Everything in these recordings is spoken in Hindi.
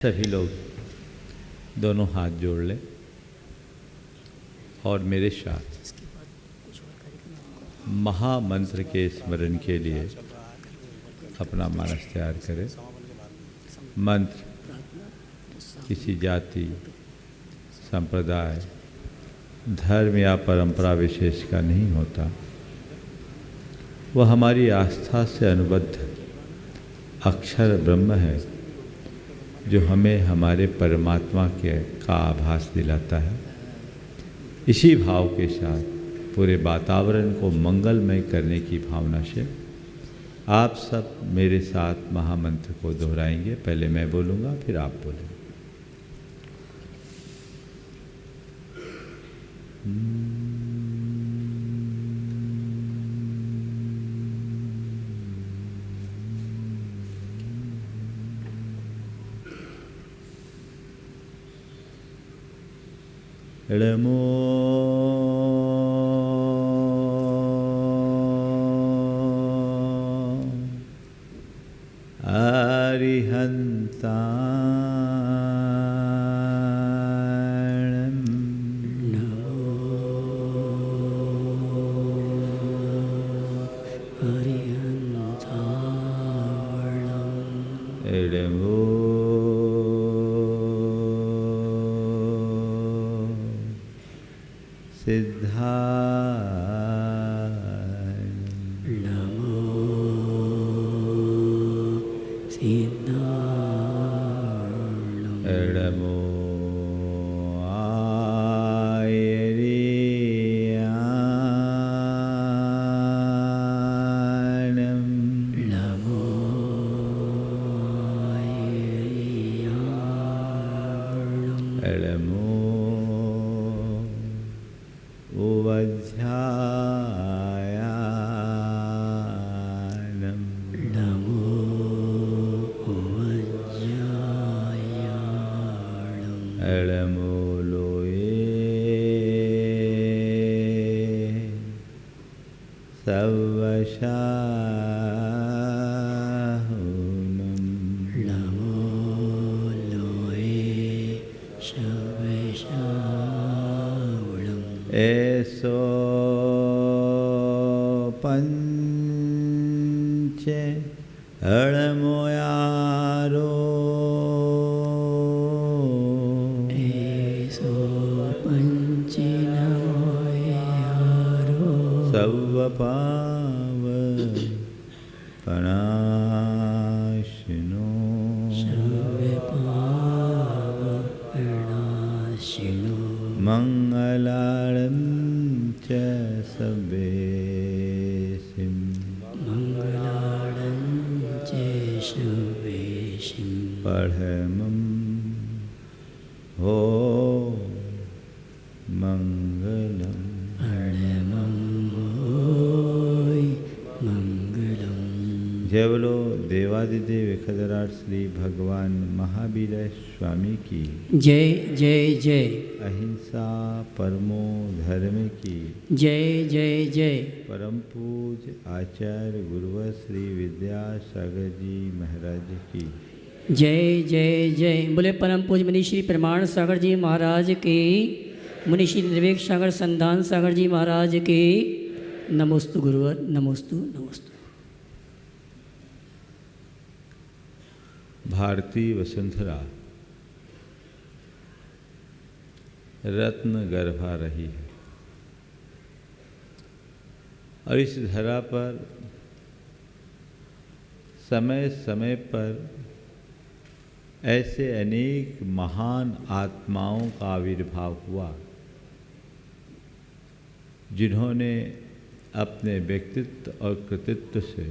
सभी लोग दोनों हाथ जोड़ लें और मेरे साथ महामंत्र के स्मरण के लिए अपना मानस तैयार करें। मंत्र किसी जाति, संप्रदाय, धर्म या परंपरा विशेष का नहीं होता। वह हमारी आस्था से अनुबद्ध अक्षर ब्रह्म है जो हमें हमारे परमात्मा का आभास दिलाता है। इसी भाव के साथ पूरे वातावरण को मंगलमय करने की भावना से आप सब मेरे साथ महामंत्र को दोहराएंगे। पहले मैं बोलूँगा, फिर आप बोलेंगे। नमो अरिहन्ताणं नमो सिद्धाय नमो सिद्धाय नमो आयर्याणं नमो नमो उवध्यायानं नमो वज्रायाणं नमो लोये सवशाहुनं नमो लोये शवशावणं एसो पंच अणमोयारो एसो पंचिनमोयारो सवपाव पणाशिनो शवपावनाशिनो मंगलाळं च सवेसिं मङ्गलाडं च शुभेशिं परमं हो मंगलम् परमं होय मङ्गलम्। जय बोलो देवादिदेव खदराट श्री भगवान महावीर स्वामी की जय जय जय। अहिंसा परमो धर्म की जय जय जय। परम पूज्य आचार्य गुरुवर श्री विद्यासागर जी महाराज की जय जय जय। बोले परम पूज्य मुनि श्री प्रमाण सागर जी महाराज की, मुनि श्री निर्वेक सागर संधान सागर जी महाराज की। नमोस्तु गुरुवर, नमोस्तु नमोस्तु। भारतीय वसुंधरा रत्न गर्भा रही है और इस धरा पर समय समय पर ऐसे अनेक महान आत्माओं का आविर्भाव हुआ जिन्होंने अपने व्यक्तित्व और कृतित्व से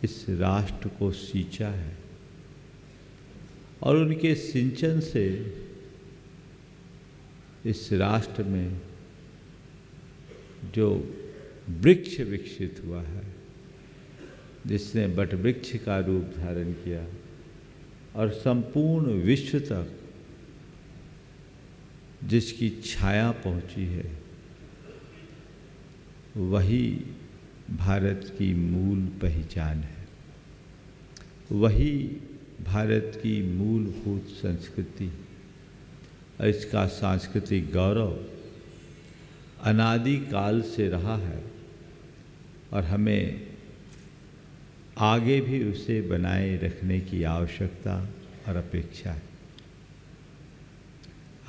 इस राष्ट्र को सींचा है और उनके सिंचन से इस राष्ट्र में जो वृक्ष विकसित हुआ है, जिसने बट वृक्ष का रूप धारण किया और संपूर्ण विश्व तक जिसकी छाया पहुंची है, वही भारत की मूल पहचान है। वही भारत की मूलभूत संस्कृति और इसका सांस्कृतिक गौरव अनादिकाल से रहा है और हमें आगे भी उसे बनाए रखने की आवश्यकता और अपेक्षा है।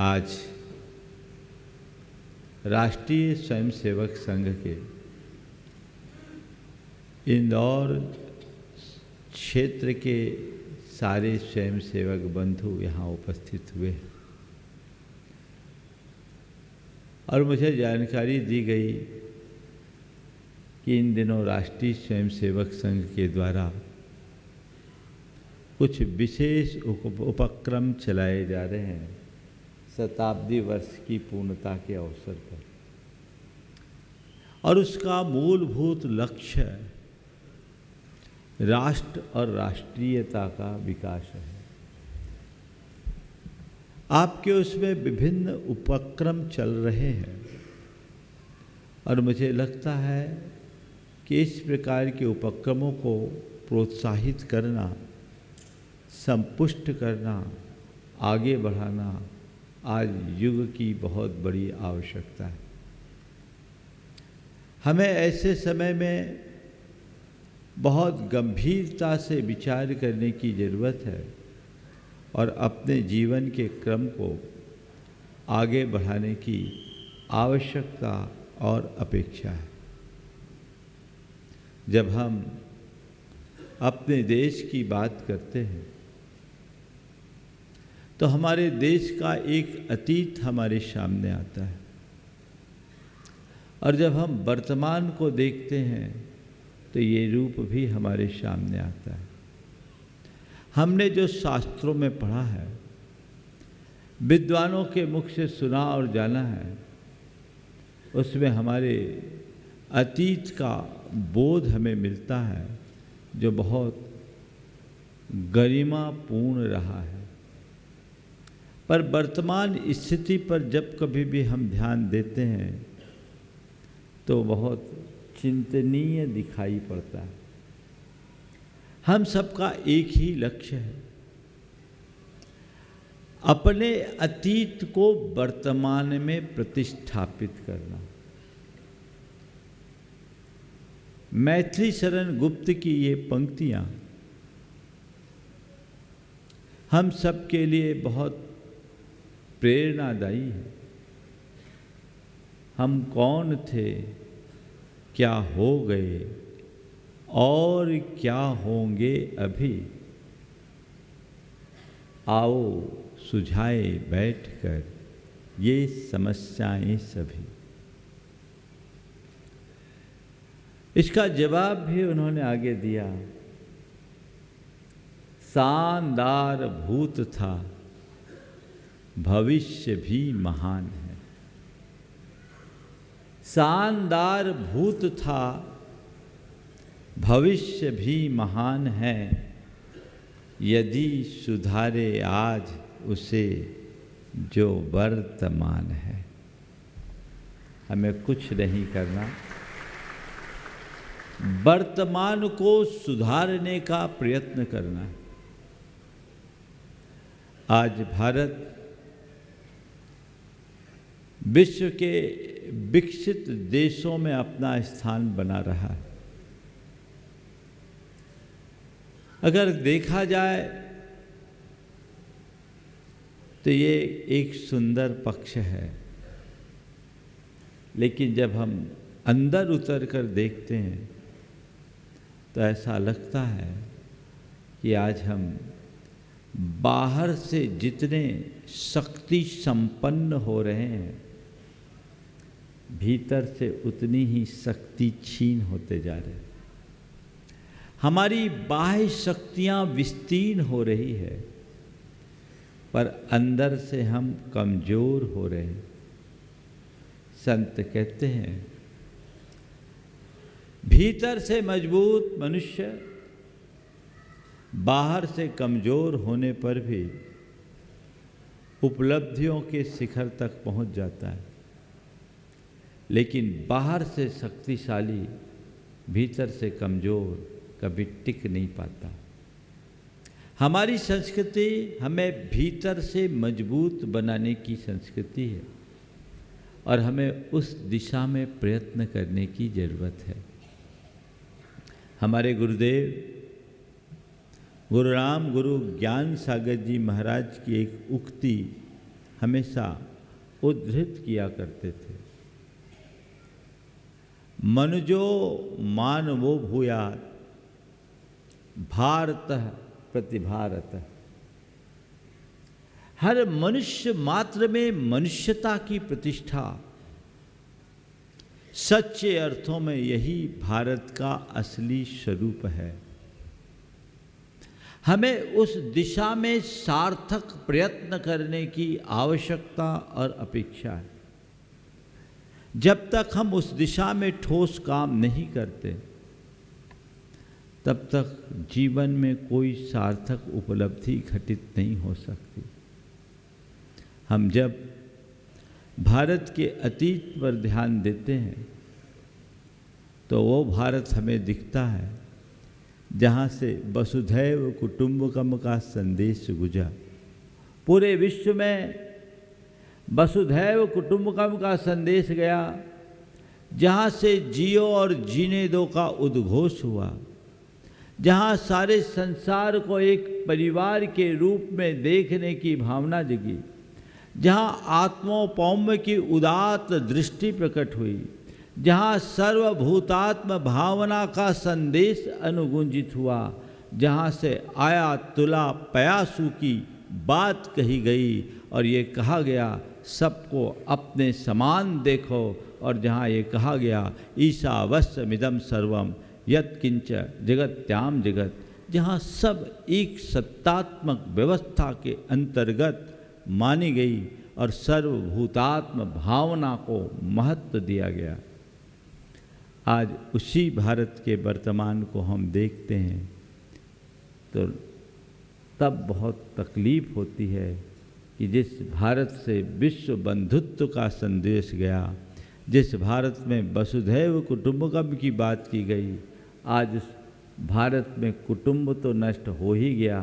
आज राष्ट्रीय स्वयंसेवक संघ के इंदौर क्षेत्र के सारे स्वयंसेवक बंधु यहाँ उपस्थित हुए और मुझे जानकारी दी गई कि इन दिनों राष्ट्रीय स्वयंसेवक संघ के द्वारा कुछ विशेष उपक्रम चलाए जा रहे हैं शताब्दी वर्ष की पूर्णता के अवसर पर, और उसका मूलभूत लक्ष्य राष्ट्र और राष्ट्रीयता का विकास है। आपके उसमें विभिन्न उपक्रम चल रहे हैं और मुझे लगता है कि इस प्रकार के उपक्रमों को प्रोत्साहित करना, संपुष्ट करना, आगे बढ़ाना आज युग की बहुत बड़ी आवश्यकता है। हमें ऐसे समय में बहुत गंभीरता से विचार करने की ज़रूरत है और अपने जीवन के क्रम को आगे बढ़ाने की आवश्यकता और अपेक्षा है। जब हम अपने देश की बात करते हैं तो हमारे देश का एक अतीत हमारे सामने आता है और जब हम वर्तमान को देखते हैं तो ये रूप भी हमारे सामने आता है। हमने जो शास्त्रों में पढ़ा है, विद्वानों के मुख से सुना और जाना है, उसमें हमारे अतीत का बोध हमें मिलता है जो बहुत गरिमापूर्ण रहा है। पर वर्तमान स्थिति पर जब कभी भी हम ध्यान देते हैं तो बहुत चिंतनीय दिखाई पड़ता है। हम सबका एक ही लक्ष्य है, अपने अतीत को वर्तमान में प्रतिष्ठापित करना। मैथिली शरण गुप्त की ये पंक्तियां हम सबके लिए बहुत प्रेरणादायी है। हम कौन थे, क्या हो गए और क्या होंगे अभी, आओ सुझाए बैठकर ये समस्याएं सभी। इसका जवाब भी उन्होंने आगे दिया, शानदार भूत था, भविष्य भी महान है। शानदार भूत था, भविष्य भी महान है, यदि सुधारे आज उसे जो वर्तमान है। हमें कुछ नहीं करना, वर्तमान को सुधारने का प्रयत्न करना है। आज भारत विश्व के विकसित देशों में अपना स्थान बना रहा है। अगर देखा जाए तो ये एक सुंदर पक्ष है, लेकिन जब हम अंदर उतर कर देखते हैं तो ऐसा लगता है कि आज हम बाहर से जितने शक्ति संपन्न हो रहे हैं, भीतर से उतनी ही शक्ति क्षीण होते जा रहे हैं। हमारी बाह्य शक्तियां विस्तीर्ण हो रही है, पर अंदर से हम कमजोर हो रहे हैं। संत कहते हैं, भीतर से मजबूत मनुष्य बाहर से कमजोर होने पर भी उपलब्धियों के शिखर तक पहुंच जाता है, लेकिन बाहर से शक्तिशाली भीतर से कमजोर कभी टिक नहीं पाता। हमारी संस्कृति हमें भीतर से मजबूत बनाने की संस्कृति है और हमें उस दिशा में प्रयत्न करने की जरूरत है। हमारे गुरुदेव गुरुराम गुरु ज्ञान सागर जी महाराज की एक उक्ति हमेशा उद्धृत किया करते थे, मनुजो मानवो भूयात् भारतः प्रतिभारतः। हर मनुष्य मात्र में मनुष्यता की प्रतिष्ठा, सच्चे अर्थों में यही भारत का असली स्वरूप है। हमें उस दिशा में सार्थक प्रयत्न करने की आवश्यकता और अपेक्षा है। जब तक हम उस दिशा में ठोस काम नहीं करते तब तक जीवन में कोई सार्थक उपलब्धि घटित नहीं हो सकती। हम जब भारत के अतीत पर ध्यान देते हैं तो वो भारत हमें दिखता है जहाँ से वसुधैव कुटुंबकम का संदेश गुजरा। पूरे विश्व में वसुधैव कुटुंबकम का संदेश गया, जहाँ से जियो और जीने दो का उद्घोष हुआ, जहाँ सारे संसार को एक परिवार के रूप में देखने की भावना जगी, जहाँ आत्मोपौम्य की उदात्त दृष्टि प्रकट हुई, जहाँ सर्वभूतात्म भावना का संदेश अनुगुंजित हुआ, जहाँ से आया तुला पयासु की बात कही गई और ये कहा गया सबको अपने समान देखो, और जहाँ ये कहा गया ईशावस्यमिदं सर्वम यत् किंच जगत्याम जगत, जहाँ सब एक सत्तात्मक व्यवस्था के अंतर्गत मानी गई और सर्वभूतात्म भावना को महत्व दिया गया। आज उसी भारत के वर्तमान को हम देखते हैं तो तब बहुत तकलीफ होती है कि जिस भारत से विश्व बंधुत्व का संदेश गया, जिस भारत में वसुधैव कुटुंबकम की बात की गई, आज उस भारत में कुटुंब तो नष्ट हो ही गया,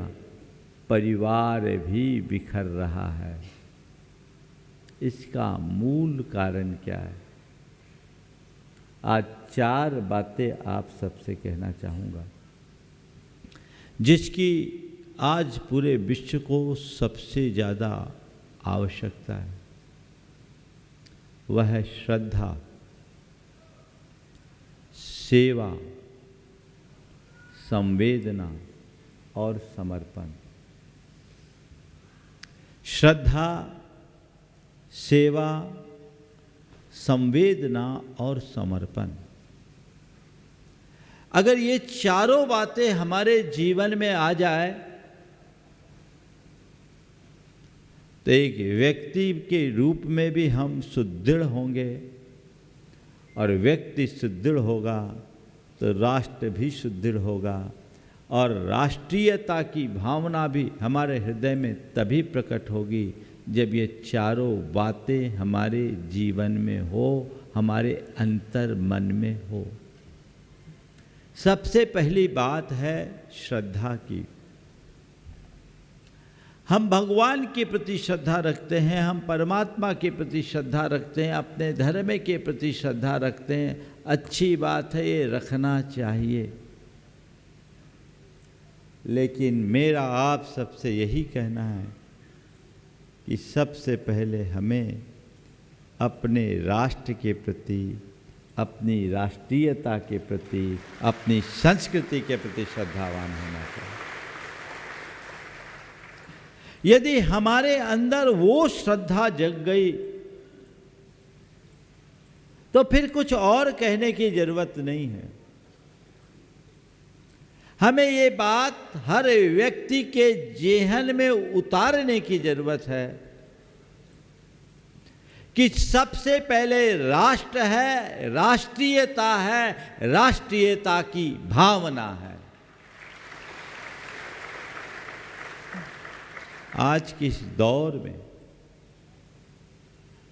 परिवार भी बिखर रहा है। इसका मूल कारण क्या है? आज 4 बातें आप सबसे कहना चाहूँगा जिसकी आज पूरे विश्व को सबसे ज़्यादा आवश्यकता है। वह है श्रद्धा, सेवा, संवेदना और समर्पण। श्रद्धा, सेवा, संवेदना और समर्पण, अगर ये चारों बातें हमारे जीवन में आ जाए तो एक व्यक्ति के रूप में भी हम सुदृढ़ होंगे, और व्यक्ति सुदृढ़ होगा तो राष्ट्र भी सुदृढ़ होगा, और राष्ट्रीयता की भावना भी हमारे हृदय में तभी प्रकट होगी जब ये चारों बातें हमारे जीवन में हो, हमारे अंतर मन में हो। सबसे पहली बात है श्रद्धा की। हम भगवान के प्रति श्रद्धा रखते हैं, हम परमात्मा के प्रति श्रद्धा रखते हैं, अपने धर्म के प्रति श्रद्धा रखते हैं। अच्छी बात है, ये रखना चाहिए। लेकिन मेरा आप सबसे यही कहना है कि सबसे पहले हमें अपने राष्ट्र के प्रति, अपनी राष्ट्रीयता के प्रति, अपनी संस्कृति के प्रति श्रद्धावान होना चाहिए। यदि हमारे अंदर वो श्रद्धा जग गई तो फिर कुछ और कहने की जरूरत नहीं है। हमें ये बात हर व्यक्ति के जेहन में उतारने की जरूरत है कि सबसे पहले राष्ट्र है, राष्ट्रीयता है, राष्ट्रीयता की भावना है। आज के इस दौर में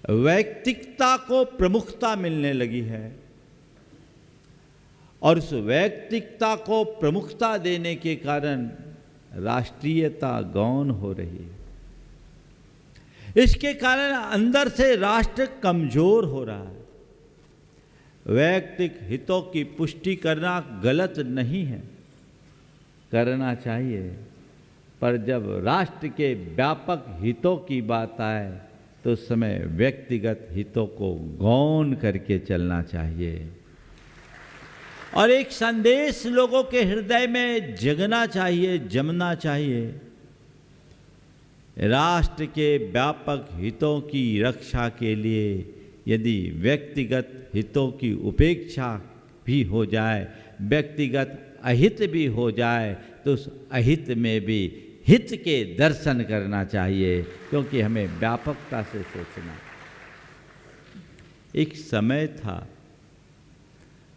वैयक्तिकता को प्रमुखता मिलने लगी है, और उस वैयक्तिकता को प्रमुखता देने के कारण राष्ट्रीयता गौण हो रही है। इसके कारण अंदर से राष्ट्र कमजोर हो रहा है। वैयक्तिक हितों की पुष्टि करना गलत नहीं है, करना चाहिए, पर जब राष्ट्र के व्यापक हितों की बात आए तो उस समय व्यक्तिगत हितों को गौण करके चलना चाहिए। और एक संदेश लोगों के हृदय में जगना चाहिए, जमना चाहिए। राष्ट्र के व्यापक हितों की रक्षा के लिए यदि व्यक्तिगत हितों की उपेक्षा भी हो जाए, व्यक्तिगत अहित भी हो जाए, तो उस अहित में भी हित के दर्शन करना चाहिए, क्योंकि हमें व्यापकता से सोचना। एक समय था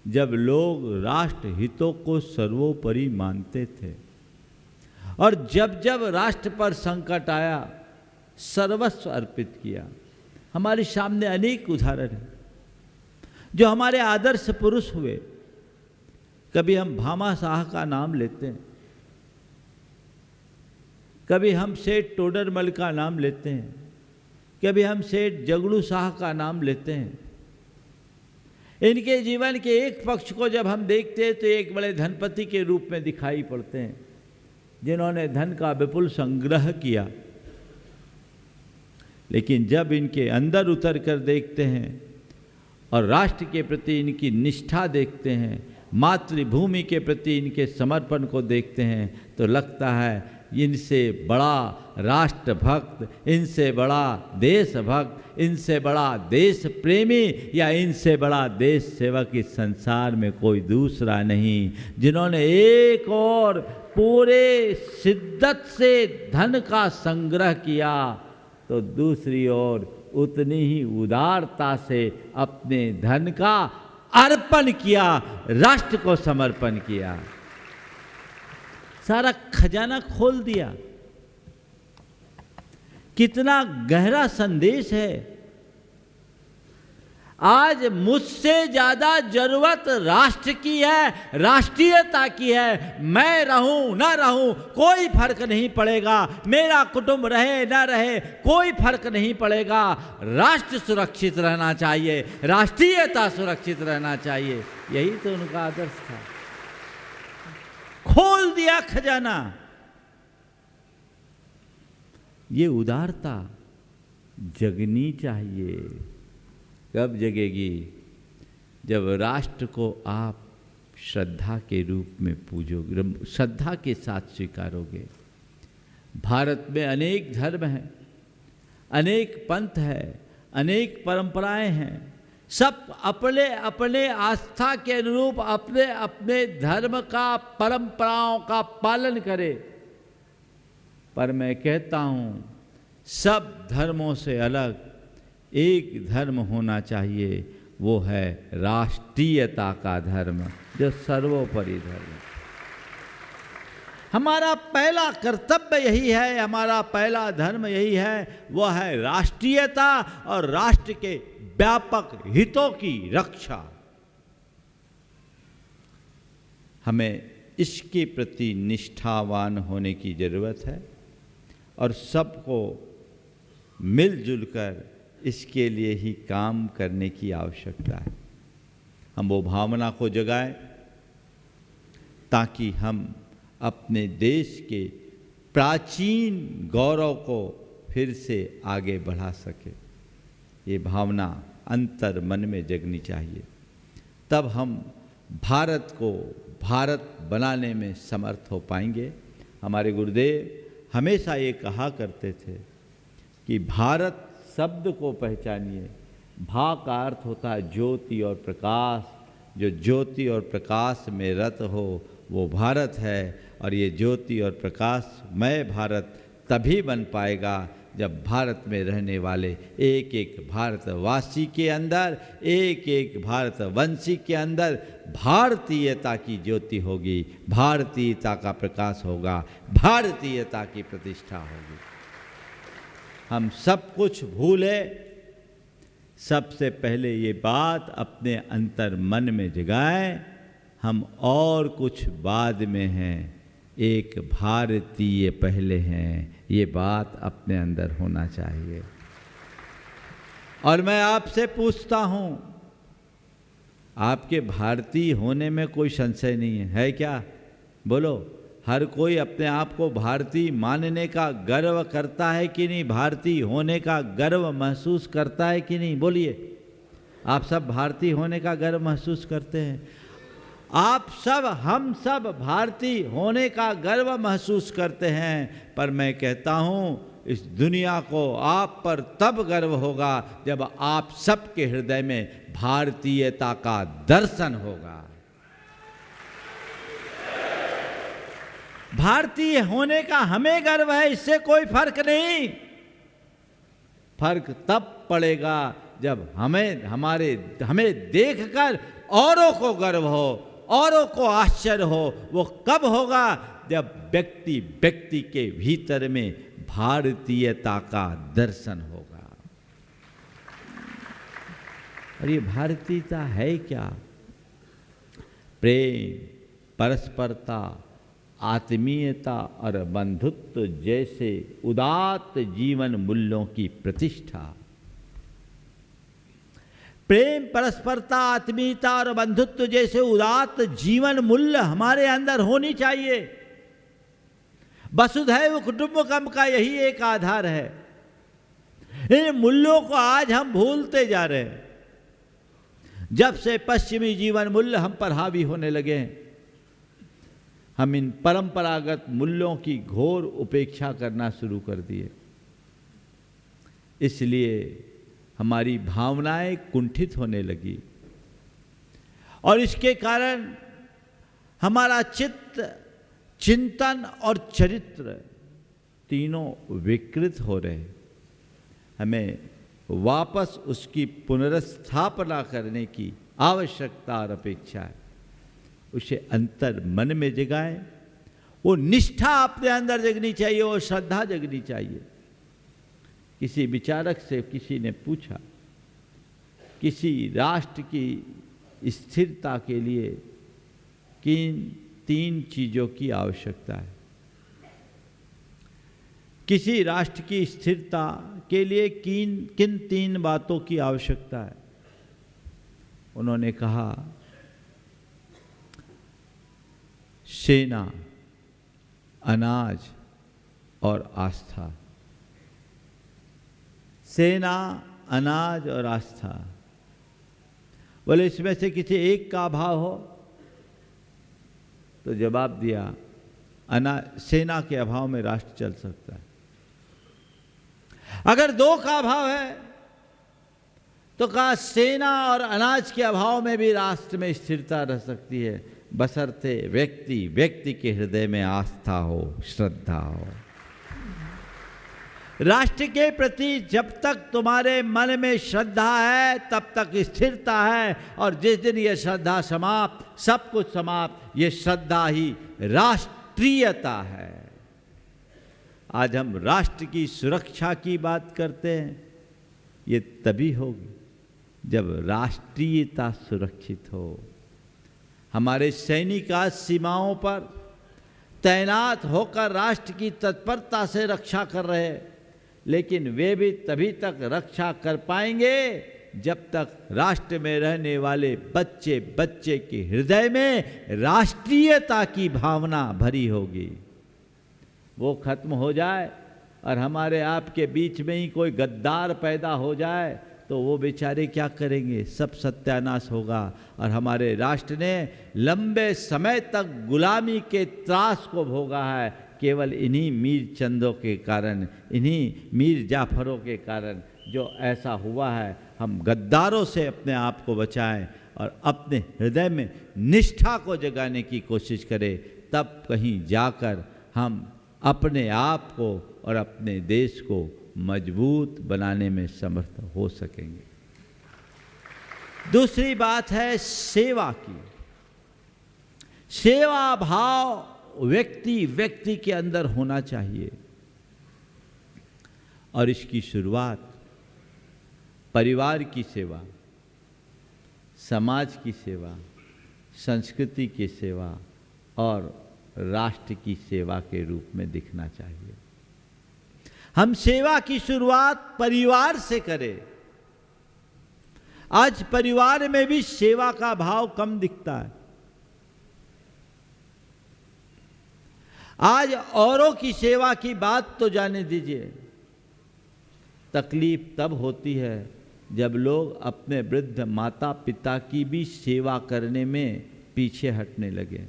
जब लोग राष्ट्र हितों को सर्वोपरि मानते थे, और जब जब राष्ट्र पर संकट आया सर्वस्व अर्पित किया। हमारे सामने अनेक उदाहरण हैं जो हमारे आदर्श पुरुष हुए। कभी हम भामा शाह का नाम लेते हैं, कभी हम सेठ टोडरमल का नाम लेते हैं, कभी हम सेठ जगड़ू शाह का नाम लेते हैं। इनके जीवन के एक पक्ष को जब हम देखते हैं तो एक बड़े धनपति के रूप में दिखाई पड़ते हैं, जिन्होंने धन का विपुल संग्रह किया। लेकिन जब इनके अंदर उतर कर देखते हैं और राष्ट्र के प्रति इनकी निष्ठा देखते हैं, मातृभूमि के प्रति इनके समर्पण को देखते हैं, तो लगता है इनसे बड़ा राष्ट्रभक्त, इनसे बड़ा देशभक्त, इनसे बड़ा देश प्रेमी या इनसे बड़ा देश सेवक इस संसार में कोई दूसरा नहीं, जिन्होंने एक और पूरे शिद्दत से धन का संग्रह किया तो दूसरी ओर उतनी ही उदारता से अपने धन का अर्पण किया, राष्ट्र को समर्पण किया, सारा खजाना खोल दिया। कितना गहरा संदेश है। आज मुझसे ज्यादा जरूरत राष्ट्र की है, राष्ट्रीयता की है। मैं रहूं ना रहूं कोई फर्क नहीं पड़ेगा, मेरा कुटुंब रहे ना रहे कोई फर्क नहीं पड़ेगा। राष्ट्र सुरक्षित रहना चाहिए, राष्ट्रीयता सुरक्षित रहना चाहिए, यही तो उनका आदर्श था। खोल दिया खजाना। ये उदारता जगनी चाहिए। कब जगेगी? जब राष्ट्र को आप श्रद्धा के रूप में पूजोगे, श्रद्धा के साथ स्वीकारोगे। भारत में अनेक धर्म हैं, अनेक पंथ हैं, अनेक परंपराएं हैं। सब अपने अपने आस्था के अनुरूप अपने अपने धर्म का, परंपराओं का पालन करें। पर मैं कहता हूँ सब धर्मों से अलग एक धर्म होना चाहिए, वो है राष्ट्रीयता का धर्म, जो सर्वोपरि धर्म है। हमारा पहला कर्तव्य यही है, हमारा पहला धर्म यही है, वह है राष्ट्रीयता और राष्ट्र के व्यापक हितों की रक्षा। हमें इसके प्रति निष्ठावान होने की जरूरत है और सबको मिलजुल कर इसके लिए ही काम करने की आवश्यकता है। हम वो भावना को जगाएं ताकि हम अपने देश के प्राचीन गौरव को फिर से आगे बढ़ा सके। ये भावना अंतर मन में जगनी चाहिए, तब हम भारत को भारत बनाने में समर्थ हो पाएंगे। हमारे गुरुदेव हमेशा ये कहा करते थे कि भारत शब्द को पहचानिए। भा का अर्थ होता है ज्योति और प्रकाश। जो ज्योति और प्रकाश में रत हो वो भारत है, और ये ज्योति और प्रकाशमय भारत तभी बन पाएगा जब भारत में रहने वाले एक एक भारतवासी के अंदर, एक एक भारतवंशी के अंदर भारतीयता की ज्योति होगी, भारतीयता का प्रकाश होगा, भारतीयता की प्रतिष्ठा होगी। हम सब कुछ भूले, सबसे पहले ये बात अपने अंतर मन में जगाएं, हम और कुछ बाद में हैं, एक भारतीय पहले हैं, ये बात अपने अंदर होना चाहिए। और मैं आपसे पूछता हूं, आपके भारतीय होने में कोई संशय नहीं है क्या? बोलो, हर कोई अपने आप को भारतीय मानने का गर्व करता है कि नहीं? भारतीय होने का गर्व महसूस करता है कि नहीं? बोलिए। आप सब भारतीय होने का गर्व महसूस करते हैं। आप सब, हम सब भारतीय होने का गर्व महसूस करते हैं। पर मैं कहता हूं, इस दुनिया को आप पर तब गर्व होगा जब आप सबके हृदय में भारतीयता का दर्शन होगा। भारतीय होने का हमें गर्व है, इससे कोई फर्क नहीं। फर्क तब पड़ेगा जब हमें देखकर औरों को गर्व हो, औरों को आश्चर्य हो। वो कब होगा? जब व्यक्ति के भीतर में भारतीयता का दर्शन होगा। और ये भारतीयता है क्या? प्रेम, परस्परता, आत्मीयता और बंधुत्व जैसे उदात्त जीवन मूल्यों की प्रतिष्ठा। प्रेम, परस्परता, आत्मीयता और बंधुत्व जैसे उदात्त जीवन मूल्य हमारे अंदर होनी चाहिए। वसुधैव कुटुंबकम का यही एक आधार है। इन मूल्यों को आज हम भूलते जा रहे हैं। जब से पश्चिमी जीवन मूल्य हम पर हावी होने लगे हैं, हम इन परंपरागत मूल्यों की घोर उपेक्षा करना शुरू कर दिए। इसलिए हमारी भावनाएं कुंठित होने लगी और इसके कारण हमारा चित्त, चिंतन और चरित्र तीनों विकृत हो रहे। हमें वापस उसकी पुनर्स्थापना करने की आवश्यकता और अपेक्षा है। उसे अंतर मन में जगाएं। वो निष्ठा अपने अंदर जगनी चाहिए, वो श्रद्धा जगनी चाहिए। किसी विचारक से किसी ने पूछा, किसी राष्ट्र की स्थिरता के लिए किन 3 चीज़ों की आवश्यकता है? किसी राष्ट्र की स्थिरता के लिए किन 3 बातों की आवश्यकता है? उन्होंने कहा, सेना, अनाज और आस्था। सेना, अनाज और आस्था। बोले इसमें से किसी एक का अभाव हो? तो जवाब दिया, सेना के अभाव में राष्ट्र चल सकता है। अगर 2 का अभाव है तो कहा सेना और अनाज के अभाव में भी राष्ट्र में स्थिरता रह सकती है, बशर्ते व्यक्ति के हृदय में आस्था हो, श्रद्धा हो। राष्ट्र के प्रति जब तक तुम्हारे मन में श्रद्धा है तब तक स्थिरता है, और जिस दिन ये श्रद्धा समाप्त, सब कुछ समाप्त। ये श्रद्धा ही राष्ट्रीयता है। आज हम राष्ट्र की सुरक्षा की बात करते हैं, ये तभी होगी जब राष्ट्रीयता सुरक्षित हो। हमारे सैनिक आज सीमाओं पर तैनात होकर राष्ट्र की तत्परता से रक्षा कर रहे हैं, लेकिन वे भी तभी तक रक्षा कर पाएंगे जब तक राष्ट्र में रहने वाले बच्चे के हृदय में राष्ट्रीयता की भावना भरी होगी। वो खत्म हो जाए और हमारे आपके बीच में ही कोई गद्दार पैदा हो जाए तो वो बेचारे क्या करेंगे? सब सत्यानाश होगा। और हमारे राष्ट्र ने लंबे समय तक गुलामी के त्रास को भोगा है, केवल इन्हीं मीर चंदों के कारण, इन्हीं मीर जाफरों के कारण जो ऐसा हुआ है। हम गद्दारों से अपने आप को बचाएं और अपने हृदय में निष्ठा को जगाने की कोशिश करें, तब कहीं जाकर हम अपने आप को और अपने देश को मजबूत बनाने में समर्थ हो सकेंगे। दूसरी बात है सेवा की। सेवा भाव व्यक्ति के अंदर होना चाहिए, और इसकी शुरुआत परिवार की सेवा, समाज की सेवा, संस्कृति की सेवा और राष्ट्र की सेवा के रूप में दिखना चाहिए। हम सेवा की शुरुआत परिवार से करें। आज परिवार में भी सेवा का भाव कम दिखता है। आज औरों की सेवा की बात तो जाने दीजिए, तकलीफ तब होती है जब लोग अपने वृद्ध माता पिता की भी सेवा करने में पीछे हटने लगे।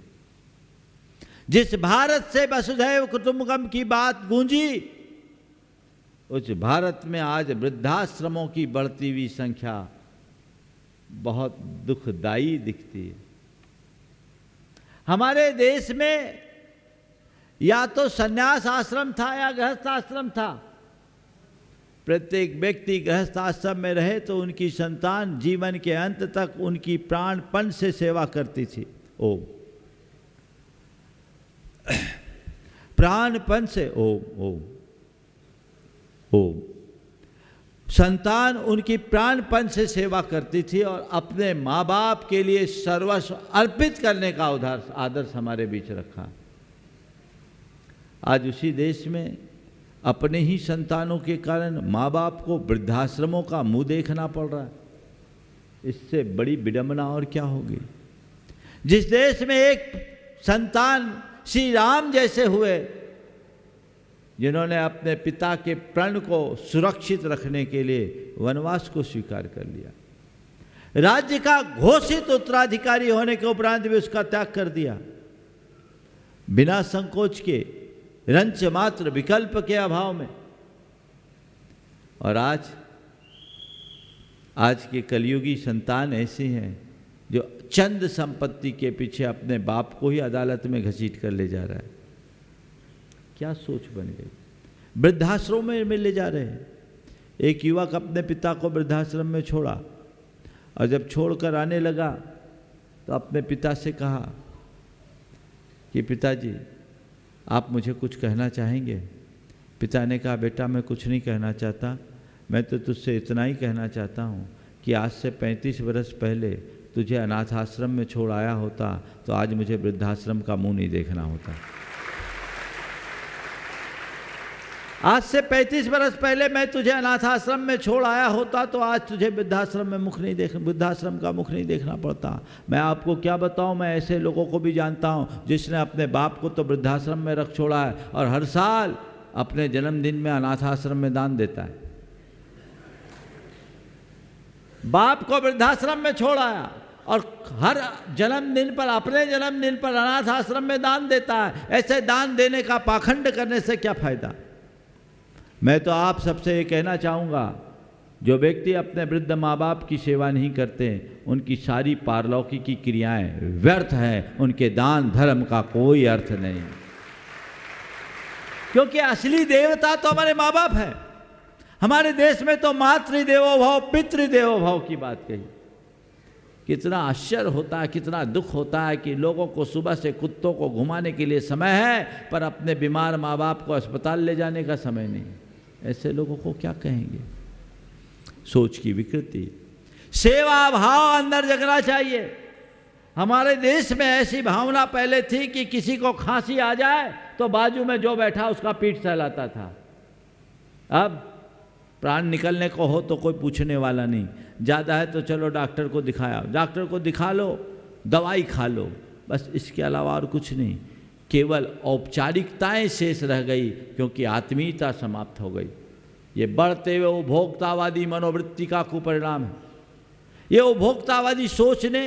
जिस भारत से वसुधैव कुटुंबकम की बात गूंजी, उस भारत में आज वृद्धाश्रमों की बढ़ती हुई संख्या बहुत दुखदाई दिखती है। हमारे देश में या तो संन्यास आश्रम था या गृहस्थ आश्रम था। प्रत्येक व्यक्ति गृहस्थ आश्रम में रहे तो उनकी संतान जीवन के अंत तक उनकी प्राणपण से सेवा करती थी। ओम प्राणपण से ओम ओम ओम। संतान उनकी प्राणपण से सेवा करती थी और अपने माँ बाप के लिए सर्वस्व अर्पित करने का आदर्श हमारे बीच रखा। आज उसी देश में अपने ही संतानों के कारण माँ बाप को वृद्धाश्रमों का मुंह देखना पड़ रहा है। इससे बड़ी विडंबना और क्या होगी। जिस देश में एक संतान श्री राम जैसे हुए, जिन्होंने अपने पिता के प्रण को सुरक्षित रखने के लिए वनवास को स्वीकार कर लिया, राज्य का घोषित उत्तराधिकारी होने के उपरांत भी उसका त्याग कर दिया, बिना संकोच के, रंच मात्र विकल्प के अभाव में। और आज के कलयुगी संतान ऐसी हैं जो चंद संपत्ति के पीछे अपने बाप को ही अदालत में घसीट कर ले जा रहा है। क्या सोच बन गई। वृद्धाश्रम में ले जा रहे हैं। एक युवक अपने पिता को वृद्धाश्रम में छोड़ा और जब छोड़कर आने लगा तो अपने पिता से कहा कि पिताजी आप मुझे कुछ कहना चाहेंगे। पिता ने कहा बेटा मैं कुछ नहीं कहना चाहता, मैं तो तुझसे इतना ही कहना चाहता हूँ कि आज से 35 वर्ष पहले तुझे अनाथ आश्रम में छोड़ आया होता तो आज मुझे वृद्धाश्रम का मुंह नहीं देखना होता। आज से 35 वर्ष पहले मैं तुझे अनाथ आश्रम में छोड़ आया होता तो आज तुझे वृद्धाश्रम का मुख नहीं देखना पड़ता। मैं आपको क्या बताऊं, मैं ऐसे लोगों को भी जानता हूं जिसने अपने बाप को तो वृद्धाश्रम में रख छोड़ा है और हर साल अपने जन्मदिन में अनाथ आश्रम में दान देता है। बाप को वृद्धाश्रम में छोड़ आया और हर जन्मदिन पर, अपने जन्मदिन पर अनाथ आश्रम में दान देता है। ऐसे दान देने का पाखंड करने से क्या फायदा। मैं तो आप सबसे ये कहना चाहूँगा, जो व्यक्ति अपने वृद्ध माँ बाप की सेवा नहीं करते उनकी सारी पारलौकिकी क्रियाएं व्यर्थ हैं, उनके दान धर्म का कोई अर्थ नहीं। क्योंकि असली देवता तो हमारे माँ बाप है। हमारे देश में तो मातृदेवो भव पितृदेवो भव की बात कही। कितना आश्चर्य होता है, कितना दुख होता है कि लोगों को सुबह से कुत्तों को घुमाने के लिए समय है पर अपने बीमार माँ बाप को अस्पताल ले जाने का समय नहीं। ऐसे लोगों को क्या कहेंगे। सोच की विकृति। सेवा भाव अंदर जगना चाहिए। हमारे देश में ऐसी भावना पहले थी कि किसी को खांसी आ जाए तो बाजू में जो बैठा उसका पीठ सहलाता था। अब प्राण निकलने को हो तो कोई पूछने वाला नहीं, ज़्यादा है तो चलो डॉक्टर को दिखाया, डॉक्टर को दिखा लो, दवाई खा लो, बस इसके अलावा और कुछ नहीं। केवल औपचारिकताएं शेष रह गई क्योंकि आत्मीयता समाप्त हो गई। ये बढ़ते हुए उपभोक्तावादी मनोवृत्ति का कुपरिणाम है। ये उपभोक्तावादी सोच ने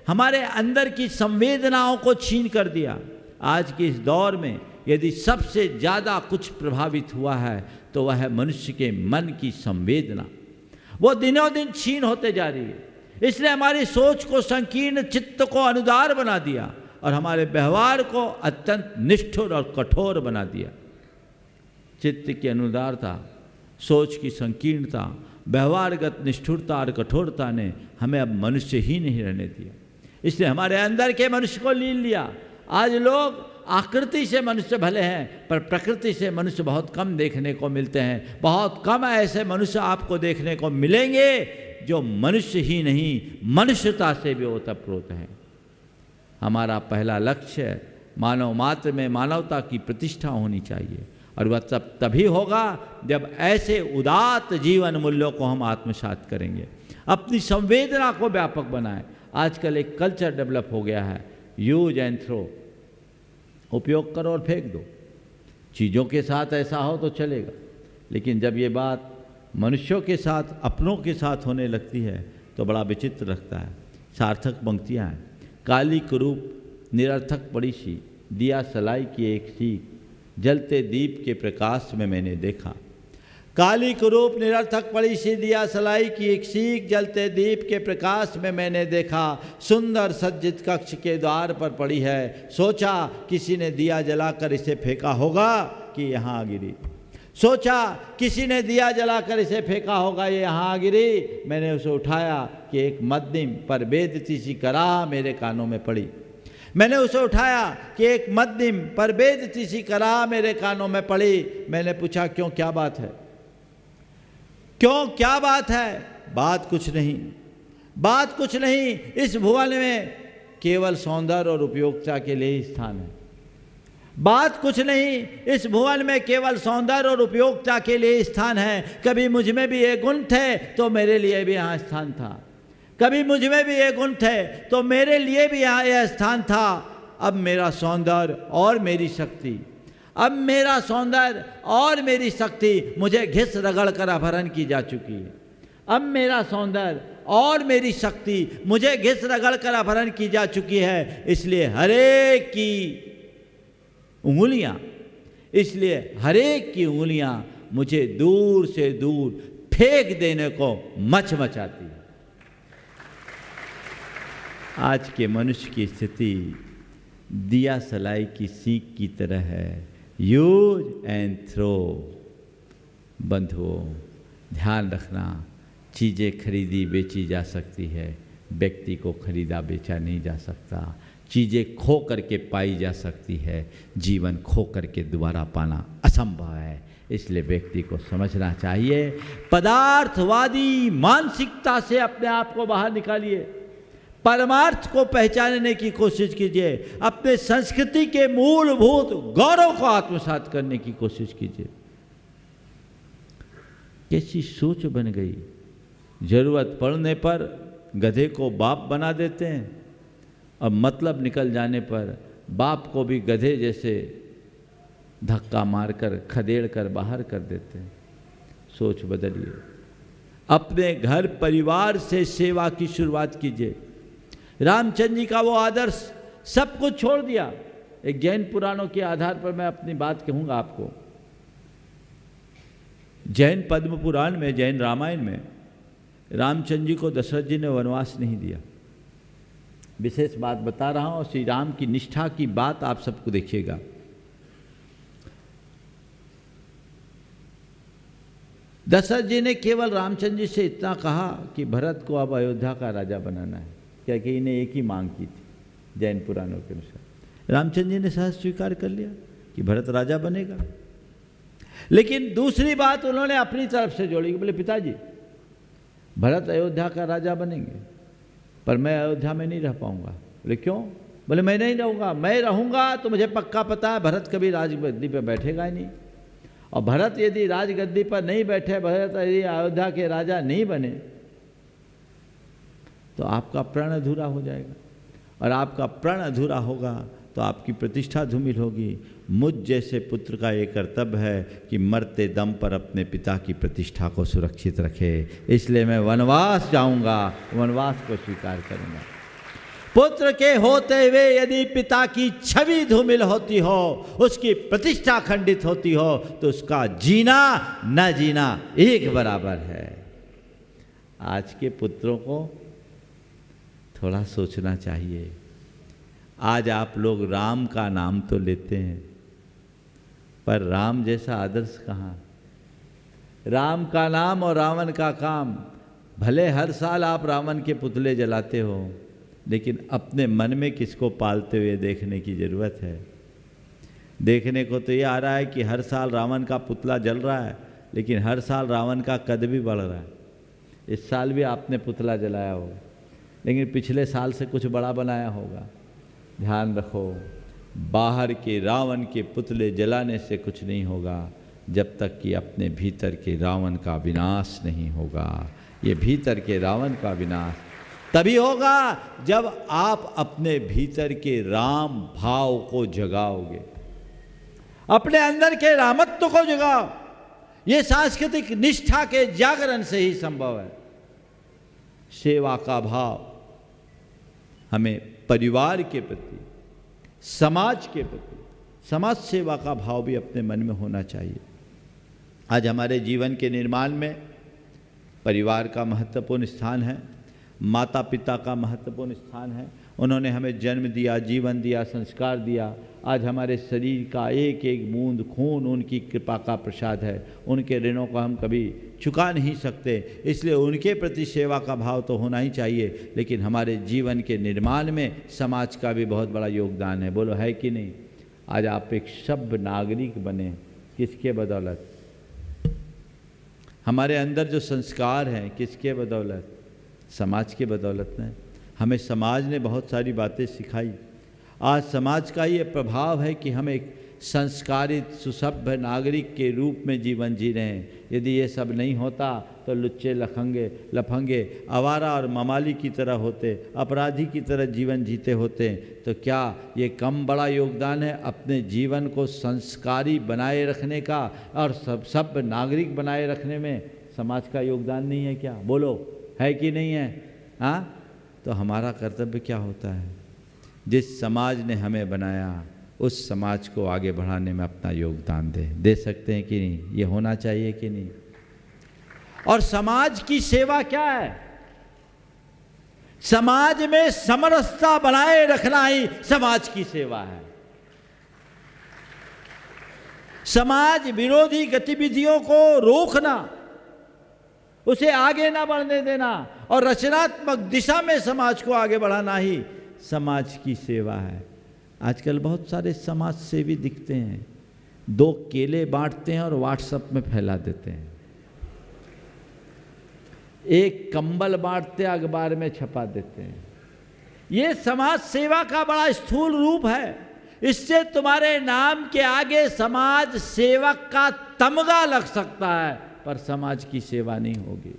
हमारे अंदर की संवेदनाओं को छीन कर दिया। आज के इस दौर में यदि सबसे ज़्यादा कुछ प्रभावित हुआ है तो वह है मनुष्य के मन की संवेदना। वो दिनों दिन छीन होते जा रही है। इसने हमारी सोच को संकीर्ण, चित्त को अनुदार बना दिया और हमारे व्यवहार को अत्यंत निष्ठुर और कठोर बना दिया। चित्त की अनुदारता, सोच की संकीर्णता, व्यवहारगत निष्ठुरता और कठोरता ने हमें अब मनुष्य ही नहीं रहने दिया। इसने हमारे अंदर के मनुष्य को लीन लिया। आज लोग आकृति से मनुष्य भले हैं पर प्रकृति से मनुष्य बहुत कम देखने को मिलते हैं। बहुत कम ऐसे मनुष्य आपको देखने को मिलेंगे जो मनुष्य ही नहीं मनुष्यता से भी ओतप्रोत हैं। हमारा पहला लक्ष्य मानव मात्र में मानवता की प्रतिष्ठा होनी चाहिए। और वह तभी होगा जब ऐसे उदात्त जीवन मूल्यों को हम आत्मसात करेंगे, अपनी संवेदना को व्यापक बनाएं। आजकल एक कल्चर डेवलप हो गया है, यूज एंड थ्रो, उपयोग करो और फेंक दो। चीज़ों के साथ ऐसा हो तो चलेगा, लेकिन जब ये बात मनुष्यों के साथ, अपनों के साथ होने लगती है तो बड़ा विचित्र लगता है। सार्थक पंक्तियाँ हैं। काली कुरूप निरर्थक पड़ी सी, दिया सलाई की एक सीख, जलते दीप के प्रकाश में मैंने देखा। काली कुरूप निरर्थक पड़ी सी, दिया सलाई की एक सीख, जलते दीप के प्रकाश में मैंने देखा। सुंदर सज्जित कक्ष के द्वार पर पड़ी है, सोचा किसी ने दिया जलाकर इसे फेंका होगा कि यहाँ गिरी। सोचा किसी ने दिया जलाकर इसे फेंका होगा, ये यहाँ गिरी। मैंने उसे उठाया कि एक मध्यम पर बेदती सी कराह मेरे कानों में पड़ी। मैंने उसे उठाया कि एक मध्यम पर बेदती सी कराह मेरे कानों में पड़ी। मैंने पूछा क्यों, क्या बात है? क्यों, क्या बात है? बात कुछ नहीं, बात कुछ नहीं। इस भुवन में केवल सौंदर्य और उपयोगिता के लिए ही स्थान है। बात कुछ नहीं, इस भुवन में केवल सौंदर्य और उपयोगिता के लिए स्थान है। कभी मुझ में भी ये गुण थे तो मेरे लिए भी यहाँ स्थान था। कभी मुझ में भी ये गुण थे तो मेरे लिए भी यहाँ यह स्थान था। अब मेरा सौंदर्य और मेरी शक्ति, अब मेरा सौंदर्य और मेरी शक्ति मुझे घिस रगड़ कर अपहरण की जा चुकी है। अब मेरा सौंदर्य और मेरी शक्ति मुझे घिस रगड़ कर अपहरण की जा चुकी है। इसलिए हरेक की उंगलियां, इसलिए हरेक की उंगलियां मुझे दूर से दूर फेंक देने को मचमचाती है। आज के मनुष्य की स्थिति दिया सलाई की सीख की तरह है, यूज एंड थ्रो। बंधुओं, ध्यान रखना, चीज़ें खरीदी बेची जा सकती है, व्यक्ति को खरीदा बेचा नहीं जा सकता। चीज़ें खो करके पाई जा सकती है, जीवन खो करके दोबारा पाना असंभव है। इसलिए व्यक्ति को समझना चाहिए, पदार्थवादी मानसिकता से अपने आप को बाहर निकालिए, परमार्थ को पहचानने की कोशिश कीजिए, अपने संस्कृति के मूलभूत गौरव को आत्मसात करने की कोशिश कीजिए। कैसी सोच बन गई, जरूरत पड़ने पर गधे को बाप बना देते हैं और मतलब निकल जाने पर बाप को भी गधे जैसे धक्का मारकर खदेड़ कर बाहर कर देते हैं। सोच बदलिए, अपने घर परिवार से सेवा की शुरुआत कीजिए। रामचंद्र जी का वो आदर्श सब कुछ छोड़ दिया। एक जैन पुराणों के आधार पर मैं अपनी बात कहूँगा आपको। जैन पद्म पुराण में, जैन रामायण में रामचंद्र जी को दशरथ जी ने वनवास नहीं दिया। विशेष बात बता रहा हूँ, श्री राम की निष्ठा की बात आप सबको देखिएगा। दशरथ जी ने केवल रामचंद्र जी से इतना कहा कि भरत को अब अयोध्या का राजा बनाना है, क्या कि इन्हें एक ही मांग की थी जैन पुराणों के अनुसार। रामचंद्र जी ने सहज स्वीकार कर लिया कि भरत राजा बनेगा। लेकिन दूसरी बात उन्होंने अपनी तरफ से जोड़ी, बोले पिताजी भरत अयोध्या का राजा बनेंगे पर मैं अयोध्या में नहीं रह पाऊंगा। बोले क्यों? बोले मैं नहीं रहूँगा, मैं रहूँगा तो मुझे पक्का पता है भरत कभी राजगद्दी पर बैठेगा ही नहीं, और भरत यदि राजगद्दी पर नहीं बैठे, भरत यदि अयोध्या के राजा नहीं बने तो आपका प्रण अधूरा हो जाएगा, और आपका प्रण अधूरा होगा तो आपकी प्रतिष्ठा धूमिल होगी। मुझ जैसे पुत्र का ये कर्तव्य है कि मरते दम पर अपने पिता की प्रतिष्ठा को सुरक्षित रखे। इसलिए मैं वनवास जाऊंगा, वनवास को स्वीकार करूंगा। पुत्र के होते हुए यदि पिता की छवि धूमिल होती हो, उसकी प्रतिष्ठा खंडित होती हो, तो उसका जीना न जीना एक बराबर है। आज के पुत्रों को थोड़ा सोचना चाहिए। आज आप लोग राम का नाम तो लेते हैं, पर राम जैसा आदर्श कहाँ? राम का नाम और रावण का काम। भले हर साल आप रावण के पुतले जलाते हो, लेकिन अपने मन में किसको पालते हुए देखने की ज़रूरत है। देखने को तो ये आ रहा है कि हर साल रावण का पुतला जल रहा है, लेकिन हर साल रावण का कद भी बढ़ रहा है। इस साल भी आपने पुतला जलाया होगा, लेकिन पिछले साल से कुछ बड़ा बनाया होगा। ध्यान रखो, बाहर के रावण के पुतले जलाने से कुछ नहीं होगा जब तक कि अपने भीतर के रावण का विनाश नहीं होगा। ये भीतर के रावण का विनाश तभी होगा जब आप अपने भीतर के राम भाव को जगाओगे, अपने अंदर के रामत्व को जगाओ। ये सांस्कृतिक निष्ठा के जागरण से ही संभव है। सेवा का भाव हमें परिवार के प्रति, समाज के प्रति, समाज सेवा का भाव भी अपने मन में होना चाहिए। आज हमारे जीवन के निर्माण में परिवार का महत्वपूर्ण स्थान है, माता पिता का महत्वपूर्ण स्थान है। उन्होंने हमें जन्म दिया, जीवन दिया, संस्कार दिया। आज हमारे शरीर का एक एक बूंद खून उनकी कृपा का प्रसाद है। उनके ऋणों को हम कभी चुका नहीं सकते, इसलिए उनके प्रति सेवा का भाव तो होना ही चाहिए। लेकिन हमारे जीवन के निर्माण में समाज का भी बहुत बड़ा योगदान है। बोलो है कि नहीं? आज आप एक सभ्य नागरिक बने, किसके बदौलत? हमारे अंदर जो संस्कार हैं किसके बदौलत? समाज के बदौलत में। हमें समाज ने बहुत सारी बातें सिखाई। आज समाज का ये प्रभाव है कि हम एक संस्कारित सुसभ्य नागरिक के रूप में जीवन जी रहे हैं। यदि ये सब नहीं होता तो लुच्चे लफंगे आवारा और ममाली की तरह होते, अपराधी की तरह जीवन जीते होते, तो क्या ये कम बड़ा योगदान है अपने जीवन को संस्कारी बनाए रखने का और सभ्य नागरिक बनाए रखने में? समाज का योगदान नहीं है क्या? बोलो है कि नहीं है? हाँ, तो हमारा कर्तव्य क्या होता है? जिस समाज ने हमें बनाया उस समाज को आगे बढ़ाने में अपना योगदान दे सकते हैं कि नहीं? ये होना चाहिए कि नहीं? और समाज की सेवा क्या है? समाज में समरसता बनाए रखना ही समाज की सेवा है। समाज विरोधी गतिविधियों को रोकना, उसे आगे ना बढ़ने देना और रचनात्मक दिशा में समाज को आगे बढ़ाना ही समाज की सेवा है। आजकल बहुत सारे समाज सेवी दिखते हैं, 2 केले बांटते हैं और व्हाट्सएप में फैला देते हैं। एक कंबल बांटते अखबार में छपा देते हैं। ये समाज सेवा का बड़ा स्थूल रूप है। इससे तुम्हारे नाम के आगे समाज सेवक का तमगा लग सकता है, पर समाज की सेवा नहीं होगी।